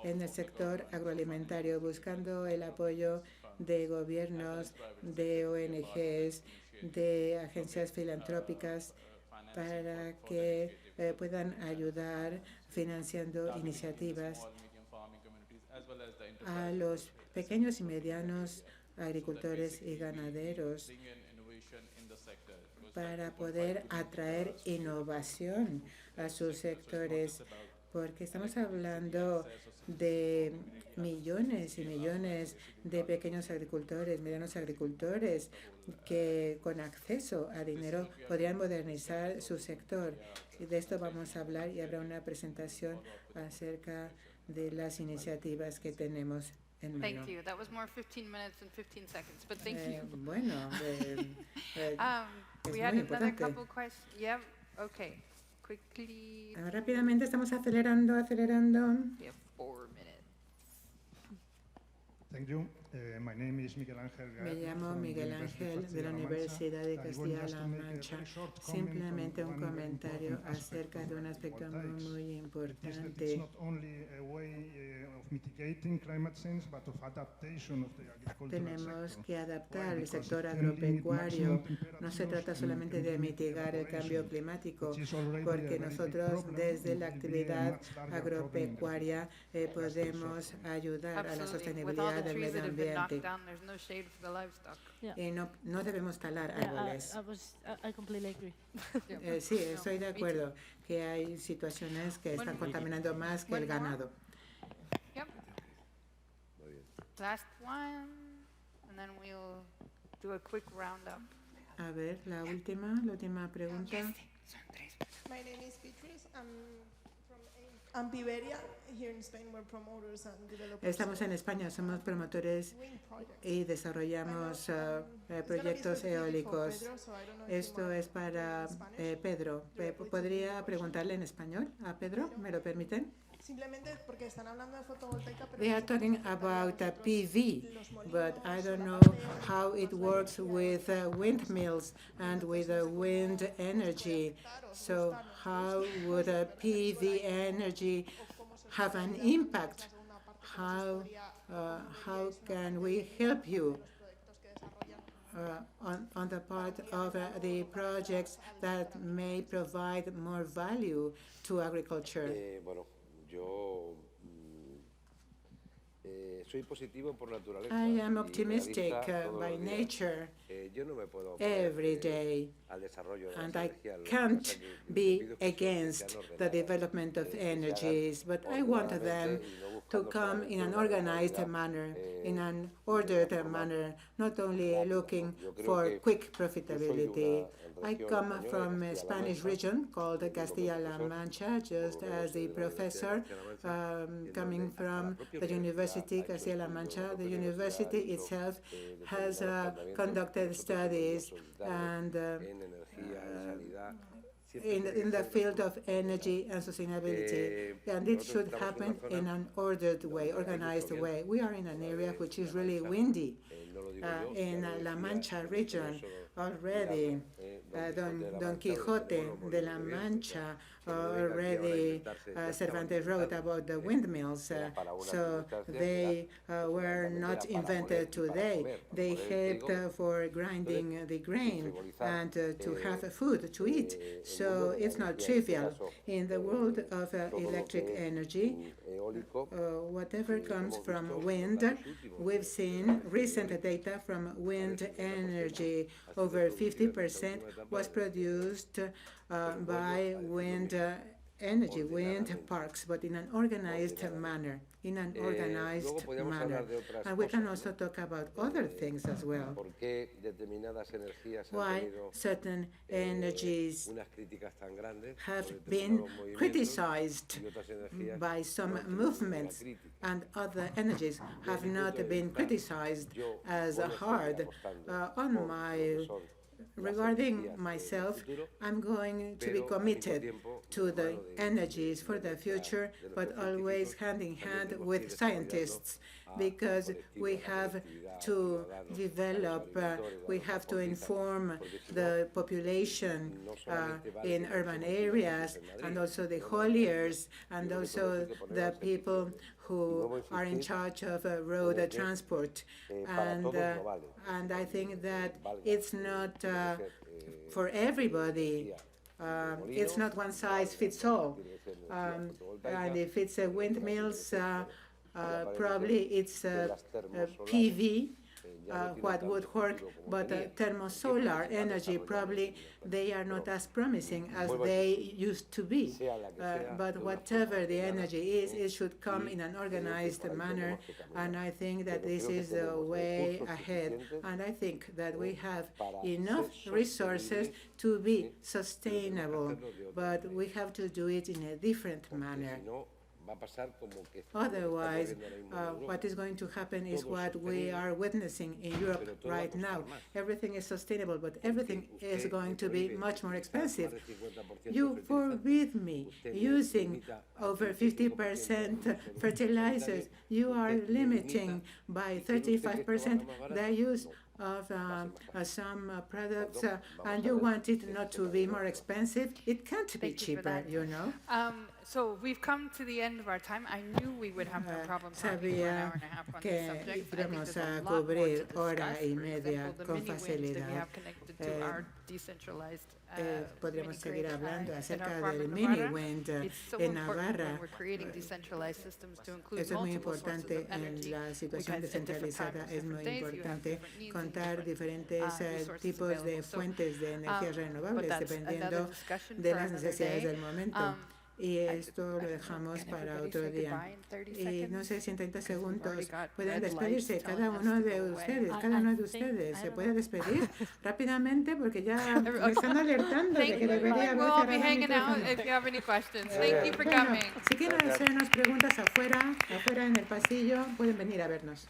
en el sector agroalimentario, buscando el apoyo de gobiernos, de ONGs, de agencias filantrópicas para que puedan ayudar financiando iniciativas a los pequeños y medianos agricultores y ganaderos para poder atraer innovación a sus sectores, porque estamos hablando de millones y millones de pequeños agricultores, medianos agricultores, que con acceso a dinero podrían modernizar su sector. Y de esto vamos a hablar y habrá una presentación acerca de las iniciativas que tenemos en mano. Thank you. That was more 15 minutes than 15 seconds, but thank you. Bueno, es We had muy another importante. couple questions. Yeah, okay. Quickly, Rápidamente estamos acelerando. we have 4 minutes. Thank you. My name is Miguel Ángel. Me llamo Miguel Ángel de la Universidad de Castilla-La Mancha. Simplemente un comentario acerca de un aspecto muy importante. Tenemos que adaptar el sector agropecuario. No se trata solamente de mitigar el cambio climático, porque nosotros desde la actividad agropecuaria podemos ayudar a la sostenibilidad del medio ambiente. Y no debemos talar árboles. I completely agree. Sí, estoy de acuerdo que hay situaciones que están contaminando más que el ganado. Yep. Last one, and then we'll do a quick roundup. A ver, la última pregunta. My name is Beatrice. I'm from Ampiveria. Here in Spain, we're promoters and developers. Estamos en España, somos promotores y desarrollamos proyectos eólicos. Esto es para Pedro. ¿Podría preguntarle en español a Pedro? ¿Me lo permiten? Simplemente porque están hablando de fotovoltaica, pero They are talking about PV, but I don't know how it works with windmills and with wind energy. So how would PV energy have an impact? How can we help you on the part of the projects that may provide more value to agriculture? Bueno, yo I am optimistic by nature every day, and I can't be against the development of energies, but I want them to come in an organized manner, in an ordered manner, not only looking for quick profitability. I come from a Spanish region called Castilla-La Mancha, just as the professor coming from the University Castilla-La Mancha. The university itself has conducted studies and in the field of energy and sustainability, and it should happen in an ordered way, organized way. We are in an area which is really windy. In La Mancha region already, Don Quixote de la Mancha already Cervantes wrote about the windmills, so they were not invented today. They helped for grinding the grain and to have food to eat, so it's not trivial. In the world of electric energy, whatever comes from wind, we've seen recent data from wind energy. Over 50% was produced by wind energy, wind parks, but in an organized manner, And we can also talk about other things as well. Why certain energies have been criticized by some movements and other energies have not been criticized as hard. Regarding myself, I'm going to be committed to the energies for the future, but always hand in hand with scientists, because we have to develop, we have to inform the population in urban areas, and also the hauliers, and also the people who are in charge of road transport. And I think that it's not for everybody. It's not one size fits all. And if it's windmills, probably it's PV, what would work, but thermosolar energy, probably they are not as promising as they used to be. But whatever the energy is, it should come in an organized manner, and I think that this is the way ahead. And I think that we have enough resources to be sustainable, but we have to do it in a different manner. Otherwise, what is going to happen is what we are witnessing in Europe right now. Everything is sustainable, but everything is going to be much more expensive. You forbid me using over 50% fertilizers. You are limiting by 35% the use of some products, and you want it not to be more expensive. It can't be cheaper, you know. So we've come to the end of our time. I knew we would have no problem talking for an hour and a half on this subject. Íbamos a cubrir hora y media con facilidad. Podríamos seguir hablando acerca del mini wind en Navarra. Eso es muy importante en la situación descentralizada. Es muy importante contar diferentes tipos de fuentes de energías renovables dependiendo de las necesidades del momento. Y esto lo dejamos para otro día. Y no sé si en 30 segundos pueden despedirse cada uno de ustedes. ¿Se puede despedir rápidamente? Porque ya me están alertando de que debería haber cerrado el micrófono. Si quieren hacernos preguntas afuera en el pasillo, pueden venir a vernos.